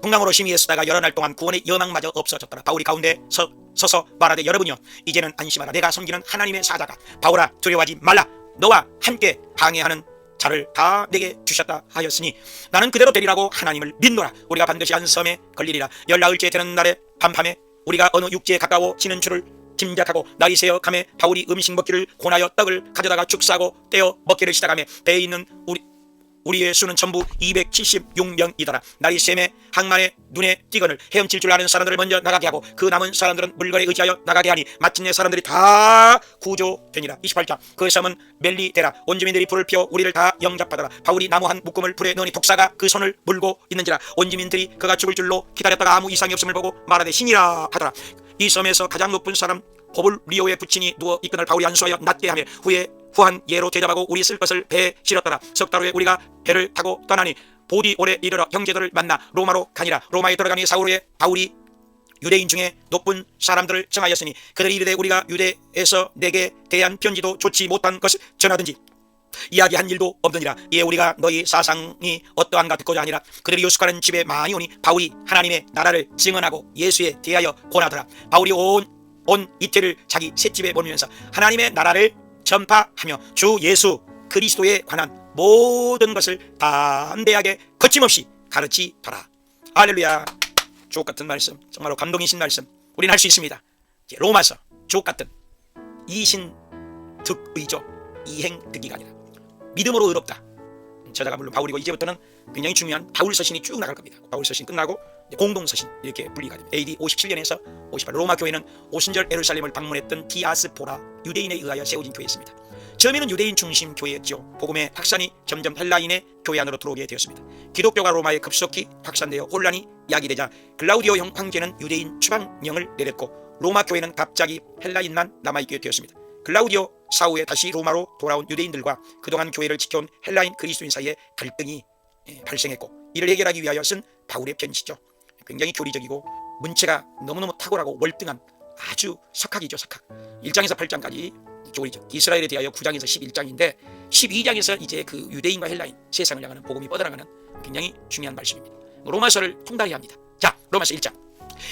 풍랑으로 심히 애쓰다가 여러 날 동안 구원의 여망마저 없어졌더라. 바울이 가운데 서서 말하되 여러분이여 이제는 안심하라. 내가 섬기는 하나님의 사자가 바울아 두려워하지 말라. 너와 함께 항해하는 자를 다 내게 주셨다 하였으니 나는 그대로 되리라고 하나님을 믿노라. 우리가 반드시 한 섬에 걸리리라. 열나흘째 되는 날에 밤밤에 우리가 어느 육지에 가까워지는 줄을 짐작하고 날이 새어 감에 바울이 음식 먹기를 권하여 떡을 가져다가 축사하고 떼어 먹기를 시작하며 배에 있는 우리의 수는 전부 276명이더라. 날이 샘에 항만에 눈에 띄거늘 헤엄칠 줄 아는 사람들을 먼저 나가게 하고 그 남은 사람들은 물건에 의지하여 나가게 하니 마침내 사람들이 다 구조되니라. 28장. 그 섬은 멜리데라. 온 주민들이 불을 피워 우리를 다 영접하더라. 바울이 나무 한 묶음을 불에 넣으니 독사가 그 손을 물고 있는지라. 온 주민들이 그가 죽을 줄로 기다렸다가 아무 이상이 없음을 보고 말하되 신이라 하더라. 이 섬에서 가장 높은 사람 포블리오의 부친이 누워 있거늘 바울이 안수하여 낫게 하며 후한 예로 대접하고 우리 쓸 것을 배에 실었더라. 석 달 후에 우리가 배를 타고 떠나니 보디올에 이르러 형제들을 만나 로마로 가니라. 로마에 들어가니 바울이 유대인 중에 높은 사람들을 청하였으니 그들이 이르되 우리가 유대에서 내게 대한 편지도 좋지 못한 것을 전하든지 이야기한 일도 없느니라. 이에 우리가 너희 사상이 어떠한가 듣고자 하니라. 그들이 요숙하는 집에 많이 오니 바울이 하나님의 나라를 증언하고 예수에 대하여 권하더라. 바울이 온 이태를 자기 셋집에 머물면서 하나님의 나라를 전파하며 주 예수 그리스도에 관한 모든 것을 담대하게 거침없이 가르치더라. 할렐루야. 주옥같은 말씀, 정말로 감동이신 말씀 우리는 할 수 있습니다. 로마서 주옥같은 이신득의죠. 이행득의가 아니라 믿음으로 의롭다. 저자가 물론 바울이고 이제부터는 굉장히 중요한 바울서신이 쭉 나갈 겁니다. 바울서신 끝나고 공동서신 이렇게 분리가 됩니다. AD 57년에서 58 로마 교회는 오순절 예루살렘을 방문했던 디아스포라 유대인에 의하여 세워진 교회였습니다. 처음에는 유대인 중심 교회였죠. 복음의 확산이 점점 헬라인의 교회 안으로 들어오게 되었습니다. 기독교가 로마에 급속히 확산되어 혼란이 야기되자 글라우디오 황제는 유대인 추방령을 내렸고 로마 교회는 갑자기 헬라인만 남아있게 되었습니다. 글라우디오 사후에 다시 로마로 돌아온 유대인들과 그동안 교회를 지켜온 헬라인 그리스도인 사이에 갈등이 발생했고 이를 해결하기 위하여 쓴 바울의 편지죠. 굉장히 교리적이고 문체가 너무너무 탁월하고 월등한 아주 석학이죠. 석학. 1장에서 8장까지 교리죠. 이스라엘에 대하여 9장에서 11장인데 12장에서 이제 그 유대인과 헬라인 세상을 향하는 복음이 뻗어나가는 굉장히 중요한 말씀입니다. 로마서를 통달해야 합니다. 자, 로마서 1장.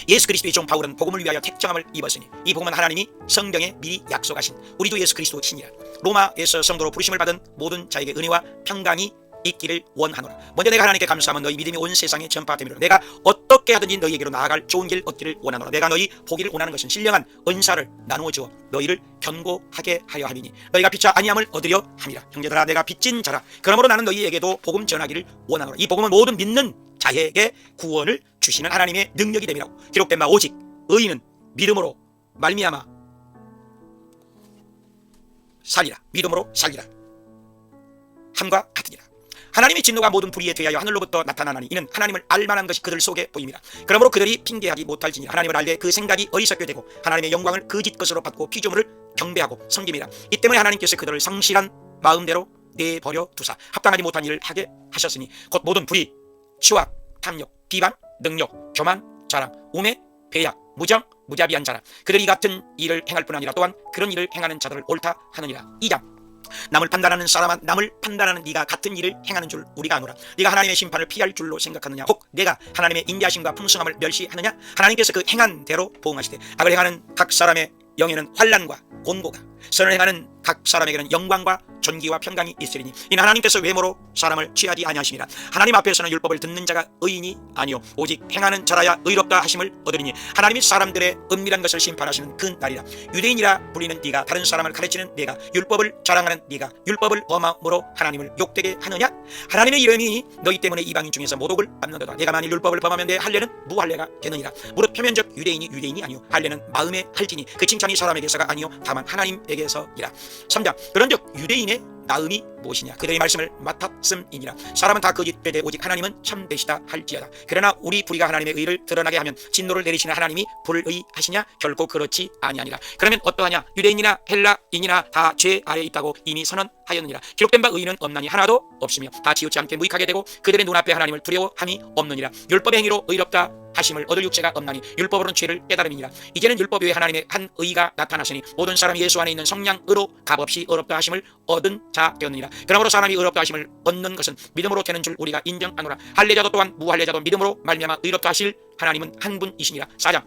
예수 그리스도의 종 바울은 복음을 위하여 택정함을 입었으니 이 복음은 하나님이 성경에 미리 약속하신 우리도 예수 그리스도 신이라. 로마에서 성도로 부르심을 받은 모든 자에게 은혜와 평강이 있기를 원하노라. 먼저 내가 하나님께 감사하면 너희 믿음이 온 세상에 전파되미로라. 내가 어떻게 하든지 너희에게로 나아갈 좋은 길 얻기를 원하노라. 내가 너희 보기를 원하는 것은 신령한 은사를 나누어 주어 너희를 견고하게 하여 함이니 너희가 빛과 아니함을 얻으려 함이라. 형제들아 내가 빚진 자라. 그러므로 나는 너희에게도 복음 전하기를 원하노라. 이 복음은 모든 믿는 자에게 구원을 주시는 하나님의 능력이 됨이라고 기록된 바 오직 의인은 믿음으로 말미암아 살리라. 믿음으로 살리라 함과 같으니라. 하나님의 진노가 모든 불의에 대하여 하늘로부터 나타나나니 이는 하나님을 알만한 것이 그들 속에 보임이라. 그러므로 그들이 핑계하지 못할지니 하나님을 알되 그 생각이 어리석게 되고 하나님의 영광을 거짓 것으로 받고 피조물을 경배하고 섬김이라. 이 때문에 하나님께서 그들을 성실한 마음대로 내버려 두사 합당하지 못한 일을 하게 하셨으니 곧 모든 불의, 추악, 탐욕, 비방, 능욕, 교만, 자랑, 우매, 배약, 무정, 무자비한 자라. 그들이 같은 일을 행할 뿐 아니라 또한 그런 일을 행하는 자들을 옳다 하느니라. 2장. 남을 판단하는 사람아 남을 판단하는 네가 같은 일을 행하는 줄 우리가 아노라. 네가 하나님의 심판을 피할 줄로 생각하느냐 혹 내가 하나님의 인자하심과 풍성함을 멸시하느냐. 하나님께서 그 행한 대로 보응하시되 악을 행하는 각 사람의 영에는 환난과 곤고가 선을 행하는 각 사람에게는 영광과 존귀와 평강이 있으리니 이는 하나님께서 외모로 사람을 취하지 아니하심이라. 하나님 앞에서는 율법을 듣는 자가 의인이 아니요 오직 행하는 자라야 의롭다 하심을 얻으리니 하나님이 사람들의 은밀한 것을 심판하시는 그 날이라. 유대인이라 불리는 네가 다른 사람을 가르치는 네가 율법을 자랑하는 네가 율법을 범함으로 하나님을 욕되게 하느냐. 하나님의 이름이 너희 때문에 이방인 중에서 모독을 받는도다. 네가 만일 율법을 범하면 내 할례는 무할례가 되느니라. 무릇 표면적 유대인이 아니요 할례는 마음의 할지니 그 칭찬이 사람에게서가 아니요 다만 하나님에게서이라. 3장. 그런즉 유대인의 나음이 무엇이냐. 그들의 말씀을 맡았음이니라. 사람은 다 거짓되되 오직 하나님은 참되시다 할지어다. 그러나 우리 불의가 하나님의 의를 드러나게 하면 진노를 내리시는 하나님이 불의하시냐. 결코 그렇지 아니하니라. 그러면 어떠하냐. 유대인이나 헬라인이나 다 죄 아래에 있다고 이미 선언하였느니라. 기록된 바 의인은 없나니 하나도 없으며 다 지우지 않게 무익하게 되고 그들의 눈앞에 하나님을 두려워함이 없느니라. 율법의 행위로 의롭다 하심을 얻을 육체가 없나니 율법으로는 죄를 깨달음이니라. 이제는 율법 외에 하나님의 한 의가 나타나시니 모든 사람이 예수 안에 있는 성령으로 값없이 의롭다 하심을 얻은 자 되었느니라. 그러므로 사람이 의롭다 하심을 얻는 것은 믿음으로 되는 줄 우리가 인정하노라. 할례자도 또한 무할례자도 믿음으로 말미암아 의롭다 하실 하나님은 한 분이시니라. 4장.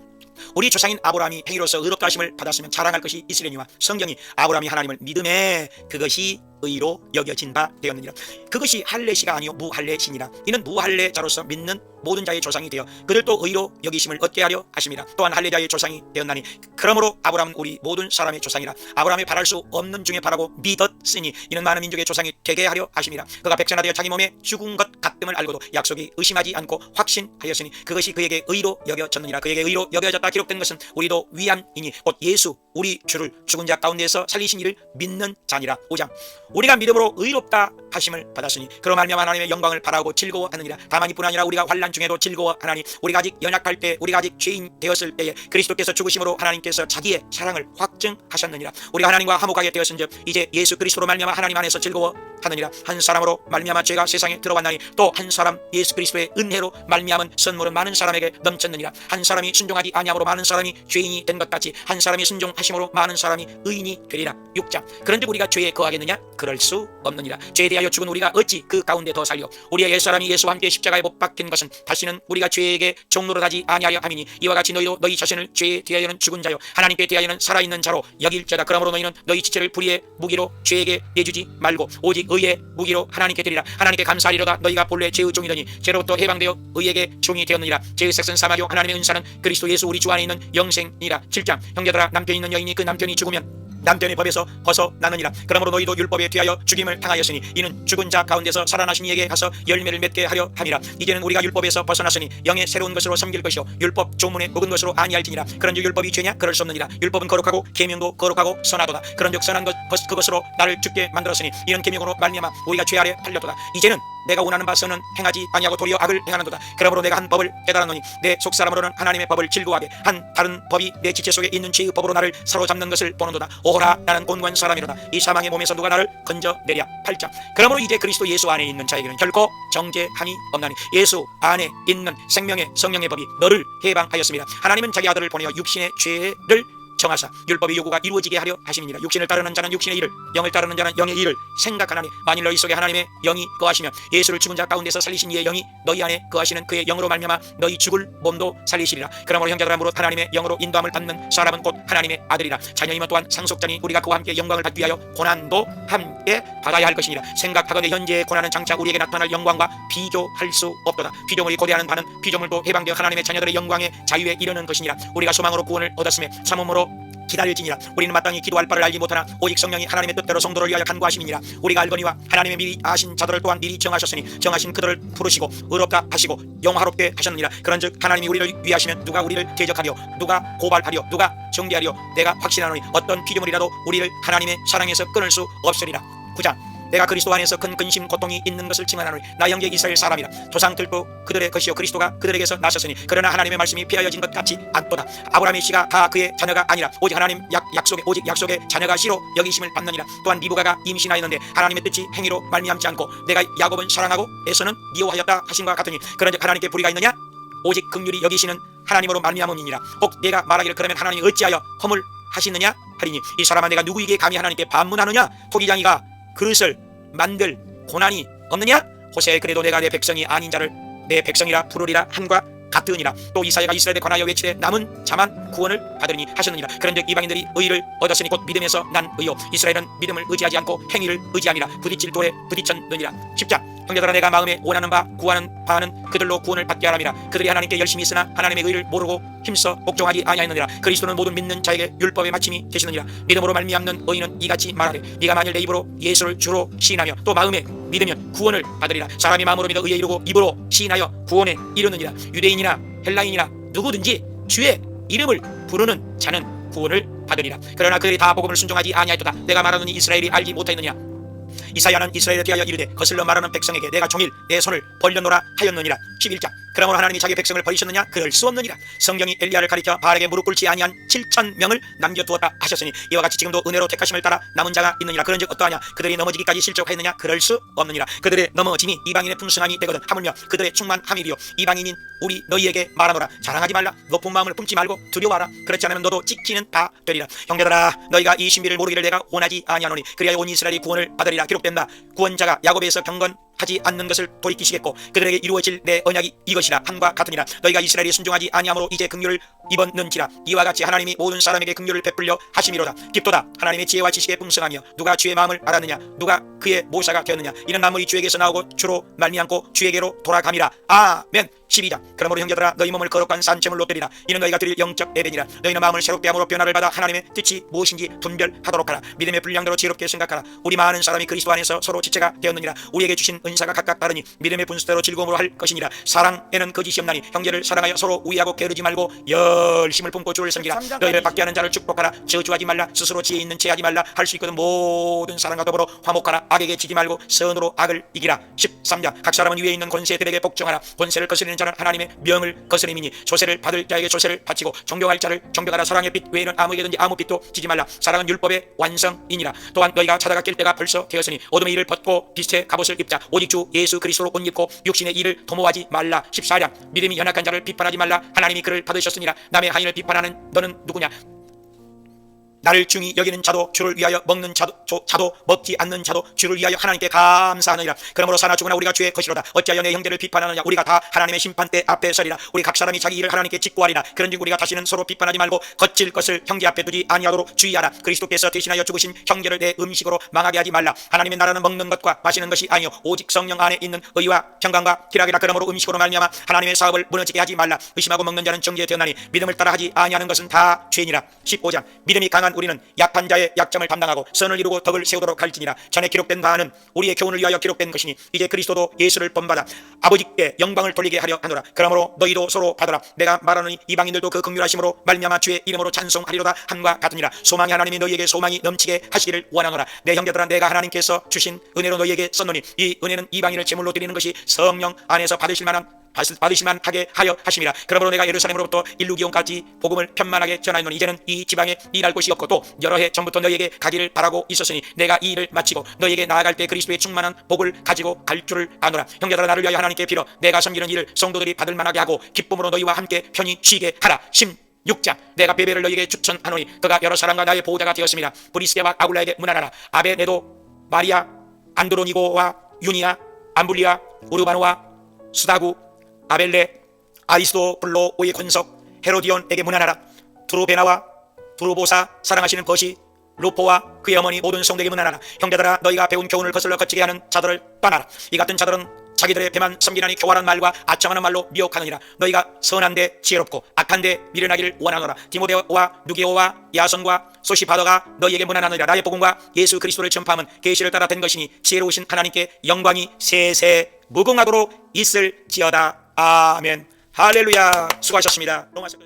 우리 조상인 아브라함이 행위로서 의롭다 하심을 받았으면 자랑할 것이 있으려니와 성경이 아브라함이 하나님을 믿음에 그것이 의로 여겨진 바 되었느니라. 그것이 할례시가 아니요 무할례시니라. 이는 무할례자로서 믿는 모든 자의 조상이 되어 그들도 의로 여기심을 얻게 하려 하심이라. 또한 할례자의 조상이 되었나니 그러므로 아브라함은 우리 모든 사람의 조상이라. 아브라함이 바랄 수 없는 중에 바라고 믿었으니 이는 많은 민족의 조상이 되게 하려 하심이라. 그가 백전하되어 자기 몸에 죽은 것 같음을 알고도 약속이 의심하지 않고 확신하였으니 그것이 그에게 의로 여겨졌느니라. 그에게 의로 여겨졌다 기록된 것은 우리도 위함이니 곧 예수 우리 주를 죽은 자 가운데서 살리신 이를 믿는 자니라. 5장 우리가 믿음으로 의롭다 하심을 받았으니 그로 말미암아 하나님의 영광을 바라고 즐거워하느니라. 다만 이뿐 아니라 우리가 환난 중에도 즐거워하나니 우리가 아직 연약할 때 우리가 아직 죄인 되었을 때에 그리스도께서 죽으심으로 하나님께서 자기의 사랑을 확증하셨느니라. 우리가 하나님과 화목하게 되었은즉 이제 예수 그리스도로 말미암아 하나님 안에서 즐거워하느니라. 한 사람으로 말미암아 죄가 세상에 들어왔나니 또 한 사람 예수 그리스도의 은혜로 말미암은 선물은 많은 사람에게 넘쳤느니라. 한 사람이 순종하지 아니함으로 많은 사람이 죄인이 된 것 같이 한 사람이 순종하심으로 많은 사람이 의인이 되리라. 6장 그런즉 우리가 죄에 거하겠느냐? 그럴 수 없느니라. 죄에 대하여 죽은 우리가 어찌 그 가운데 더 살려 우리의 옛사람이 예수와 함께 십자가에 못 박힌 것은 다시는 우리가 죄에게 종로로 하지 아니하려 함이니 이와 같이 너희도 너희 자신을 죄에 대하여는 죽은 자요 하나님께 대하여는 살아있는 자로 여길지어다. 그러므로 너희는 너희 지체를 불의의 무기로 죄에게 내주지 말고 오직 의의 무기로 하나님께 드리라. 하나님께 감사하리로다. 너희가 본래 죄의 종이더니 죄로부터 해방되어 의에게 종이 되었느니라. 죄의 색은 사마요 하나님의 은사는 그리스도 예수 우리 주 안에 있는 영생이라. 7장 형제들아 남편이 있는 여인이 그 남편이 죽으면 남편의 법에서 벗어나느니라. 그러므로 너희도 율법에 대하여 죽임을 당하였으니 이는 죽은 자 가운데서 살아나신 이에게 가서 열매를 맺게 하려 함이라. 이제는 우리가 율법에서 벗어났으니 영의 새로운 것으로 섬길 것이요 율법 조문에 묵은 것으로 아니할지니라. 그런즉 율법이 죄냐? 그럴 수 없느니라. 율법은 거룩하고 계명도 거룩하고 선하도다. 그런즉 선한 것 그것으로 나를 죽게 만들었으니 이는 계명으로 말미암아 우리가 죄 아래 팔렸도다. 이제는 내가 원하는 바 선은 행하지 아니하고 도리어 악을 행하는도다. 그러므로 내가 한 법을 깨달았노니 내 속사람으로는 하나님의 법을 즐거워하게 한 다른 법이 내 지체 속에 있는 죄의 법으로 나를 사로잡는 것을 보는도다. 오호라 나는 곤고한 사람이로다. 이 사망의 몸에서 누가 나를 건져내랴. 8장 그러므로 이제 그리스도 예수 안에 있는 자에게는 결코 정죄함이 없나니 예수 안에 있는 생명의 성령의 법이 너를 해방하였습니다. 하나님은 자기 아들을 보내어 육신의 죄를 정하사 율법의 요구가 이루어지게 하려 하심이니라. 육신을 따르는 자는 육신의 일을 영을 따르는 자는 영의 일을 생각하나니 만일 너희 속에 하나님의 영이 거하시면 예수를 죽은 자 가운데서 살리신 이의 영이 너희 안에 거하시는 그의 영으로 말미암아 너희 죽을 몸도 살리시리라. 그러므로 형제들아 무릇 하나님의 영으로 인도함을 받는 사람은 곧 하나님의 아들이라. 자녀이면 또한 상속자니 우리가 그와 함께 영광을 받기 위하여 고난도 함께 받아야 할 것이니라. 생각하건대 현재의 고난은 장차 우리에게 나타날 영광과 비교할 수 없도다. 피조물이 고대하는 바는 피조물도 해방되어 하나님의 자녀들의 영광의 자유에 이르는 것이니라. 우리가 소망으로 구원을 얻었음에 참음으로 기다릴지니라. 우리는 마땅히 기도할 바를 알지 못하나 오직 성령이 하나님의 뜻대로 성도를 위하여 간구하심이니라. 우리가 알거니와 하나님의 미리 아신 자들을 또한 미리 정하셨으니 정하신 그들을 부르시고 의롭다 하시고 영화롭게 하셨느니라. 그런즉 하나님이 우리를 위하시면 누가 우리를 대적하리요? 누가 고발하리요? 누가 정죄하리요? 내가 확신하노니 어떤 피조물이라도 우리를 하나님의 사랑에서 끊을 수 없으리라. 9장 내가 그리스도 안에서 큰 근심 고통이 있는 것을 증언하노니 나 형제 이스라엘 사람이라. 조상들도 그들의 것이요 그리스도가 그들에게서 나셨으니 그러나 하나님의 말씀이 피하여진 것 같지 않도다. 아브라함의 씨가 다 그의 자녀가 아니라 오직 하나님 약속의 자녀가 씨로 여기심을 받느니라. 또한 리브가가 임신하였는데 하나님의 뜻이 행위로 말미암지 않고 내가 야곱은 사랑하고 에서는 미워하였다 하신과 같으니 그런즉 하나님께 불의가 있느냐? 오직 긍휼히 여기시는 하나님으로 말미암음이니라. 혹 내가 말하기를 그러면 하나님이 어찌하여 허물 하시느냐 하리니 이 사람아 내가 누구에게 감히 하나님께 반문하느냐? 토기장이가 그릇을 만들 고난이 없느냐? 호세에 그래도 내가 내 백성이 아닌 자를 내 백성이라 부르리라 함과 같으니라. 또 이사야가 이스라엘에 관하여 외치되 남은 자만 구원을 받으리니 하셨느니라. 그런즉 이방인들이 의를 얻었으니 곧 믿음에서 난 의요 이스라엘은 믿음을 의지하지 않고 행위를 의지함이라. 부딪힐 돌에 부딪혔느니라. 10장 형제들아 내가 마음에 원하는 바 구하는 바는 그들로 구원을 받게 하람이라. 그들이 하나님께 열심히 있으나 하나님의 의를 모르고 힘써 복종하지 아니하였느니라. 그리스도는 모든 믿는 자에게 율법의 마침이 되시느니라. 믿음으로 말미암는 의인은 이같이 말하되 네가 만일 내 입으로 예수를 주로 시인하며 또 마음에 믿으면 구원을 받으리라. 사람이 마음으로 믿어 의에 이르고 입으로 시인하여 구원에 이르느니라. 유대인이나 헬라인이나 누구든지 주의 이름을 부르는 자는 구원을 받으리라. 그러나 그들이 다 복음을 순종하지 아니하였도다. 내가 말하노니 이스라엘이 알지 못하였느냐? 이사야는 이스라엘에 대하여 이르되 거슬러 말하는 백성에게 내가 종일 내 손을 벌려노라 하였느니라. 11장 그러므로 하나님이 자기 백성을 버리셨느냐? 그럴 수 없느니라. 성경이 엘리야를 가리켜 바알에게 무릎 꿇지 아니한 7,000명을 남겨두었다 하셨으니 이와 같이 지금도 은혜로 택하심을 따라 남은 자가 있느니라. 그런즉 어떠하냐? 그들이 넘어지기까지 실족하였느냐? 그럴 수 없느니라. 그들의 넘어짐이 이방인의 풍성함이 되거든 하물며 그들의 충만함이리요 이방인인 우리 너희에게 말하노라. 자랑하지 말라. 높은 마음을 품지 말고 두려워하라. 그렇지 않으면 너도 찍히는 바 되리라. 형제들아 너희가 이 신비를 모르기를 내가 원하지 아니하노니 그리하여 온 이스라엘이 구원을 받으리라. 기록된다. 구원자가 야곱에서 경건 하지 않는 것을 돌이키시겠고 그들에게 이루어질 내 언약이 이것이라 함과 같으니라. 너희가 이스라엘이 순종하지 아니함으로 이제 긍휼을 입었는지라. 이와 같이 하나님이 모든 사람에게 긍휼을 베풀려 하심이로다. 깊도다. 하나님의 지혜와 지식에 풍성하며 누가 주의 마음을 알았느냐, 누가 그의 모사가 되었느냐. 이는 만물이 주에게서 나오고 주로 말미암고 주에게로 돌아감이라. 아멘. 12장. 그러므로 형제들아 너희 몸을 거룩한 산제물로 드리라. 이는 너희가 드릴 영적 예배니라. 너희는 마음을 새롭게 함으로 변화를 받아 하나님의 뜻이 무엇인지 분별하도록 하라. 믿음의 분량대로 지혜롭게 생각하라. 우리 많은 사람이 그리스도 안에서 서로 지체가 되었느니라. 우리에게 주신 은사가 각각 다르니 믿음의 분수대로 즐거움으로 할 것이니라. 사랑에는 거짓이 없나니 형제를 사랑하여 서로 우애하고 게으르지 말고 열심을 품고 주를 섬기라. 너희를 받게 하는 자를 축복하라. 저주하지 말라. 스스로 지혜 있는 체하지 말라. 할 수 있거든 모든 사랑과 더불어 화목하라. 악에게 지지 말고 선으로 악을 이기라. 13장. 각 사람은 위에 있는 권세들에게 복종하라. 권세를 거스리는 자는 하나님의 명을 거스림이니 조세를 받을 자에게 조세를 바치고 존경할 자를 존경하라. 사랑의 빛 외에는 아무에게든지 아무 빛도 지지 말라. 사랑은 율법의 완성이니라. 또한 너희가 찾아가 낄 때가 벌써 되었으니 어둠의 일을 벗고 빛의 갑옷을 입자. 오직 주 예수 그리스도로 옷 입고 육신의 일을 도모하지 말라. 14장. 믿음이 연약한 자를 비판하지 말라. 하나님이 그를 받으셨으니라. 남의 하인을 비판하는 너는 누구냐? 나를 중히 여기는 자도 주를 위하여 먹는 자도 먹지 않는 자도 주를 위하여 하나님께 감사하느니라. 그러므로 사나 죽으나 우리가 주의 것이로다. 어찌하여 내 형제를 비판하느냐? 우리가 다 하나님의 심판대 앞에 서리라. 우리 각 사람이 자기 일을 하나님께 직구하리라. 그런즉 우리가 다시는 서로 비판하지 말고 거칠 것을 형제 앞에 두지 아니하도록 주의하라. 그리스도께서 대신하여 죽으신 형제를 내 음식으로 망하게 하지 말라. 하나님의 나라는 먹는 것과 마시는 것이 아니요 오직 성령 안에 있는 의와 평강과 희락이라. 그러므로 음식으로 말미암아 하나님의 사업을 무너지게 하지 말라. 의심하고 먹는 자는 정죄되었나니 믿음을 따라 하지 아니하는 것은 다 죄니라. 15장. 믿음이 강한 우리는 약한 자의 약점을 감당하고 선을 이루고 덕을 세우도록 할지니라. 전에 기록된 바는 우리의 교훈을 위하여 기록된 것이니 이제 그리스도도 예수를 본받아 아버지께 영광을 돌리게 하려 하노라. 그러므로 너희도 서로 받으라. 내가 말하노니 이방인들도 그 긍휼하심으로 말미암아 주의 이름으로 찬송하리로다 함과 같으니라. 소망이 하나님이 너희에게 소망이 넘치게 하시기를 원하노라. 내 형제들아 내가 하나님께서 주신 은혜로 너희에게 썼노니 이 은혜는 이방인을 제물로 드리는 것이 성령 안에서 받으실만 하게 하여 하심이라. 그러므로 내가 예루살렘으로부터 일루기온까지 복음을 편만하게 전하노니 이제는 이 지방에 일할 곳이 없고 또 여러 해 전부터 너희에게 가기를 바라고 있었으니 내가 이 일을 마치고 너희에게 나아갈 때 그리스도의 충만한 복을 가지고 갈 줄을 아노라. 형제들아 나를 위하여 하나님께 빌어 내가 섬기는 일을 성도들이 받을 만하게 하고 기쁨으로 너희와 함께 편히 쉬게 하라. 16장. 내가 베베를 너희에게 추천하노니 그가 여러 사람과 나의 보호자가 되었습니다. 브리스게와 아굴라에게 문안하라. 아베네도 마리아 안드로니고와 유니아 암블리아 우르바노와 수다구 아벨레 아리스도블로의 권석 헤로디온에게 문안하라. 두루베나와 두루보사 사랑하시는 것이 루포와 그의 어머니 모든 성도에게 문안하라. 형제들아 너희가 배운 교훈을 거슬러 거치게 하는 자들을 떠나라. 이 같은 자들은 자기들의 배만 섬기나니 교활한 말과 아첨하는 말로 미혹하느니라. 너희가 선한데 지혜롭고 악한데 미련하기를 원하노라. 디모데와 누게오와 야선과 소시바더가 너희에게 문안하느니라. 나의 복음과 예수 그리스도를 전파함은 계시를 따라 된 것이니 지혜로우신 하나님께 영광이 세세 무궁하도록 있을지어다. 아멘. 할렐루야. 수고하셨습니다. 로마서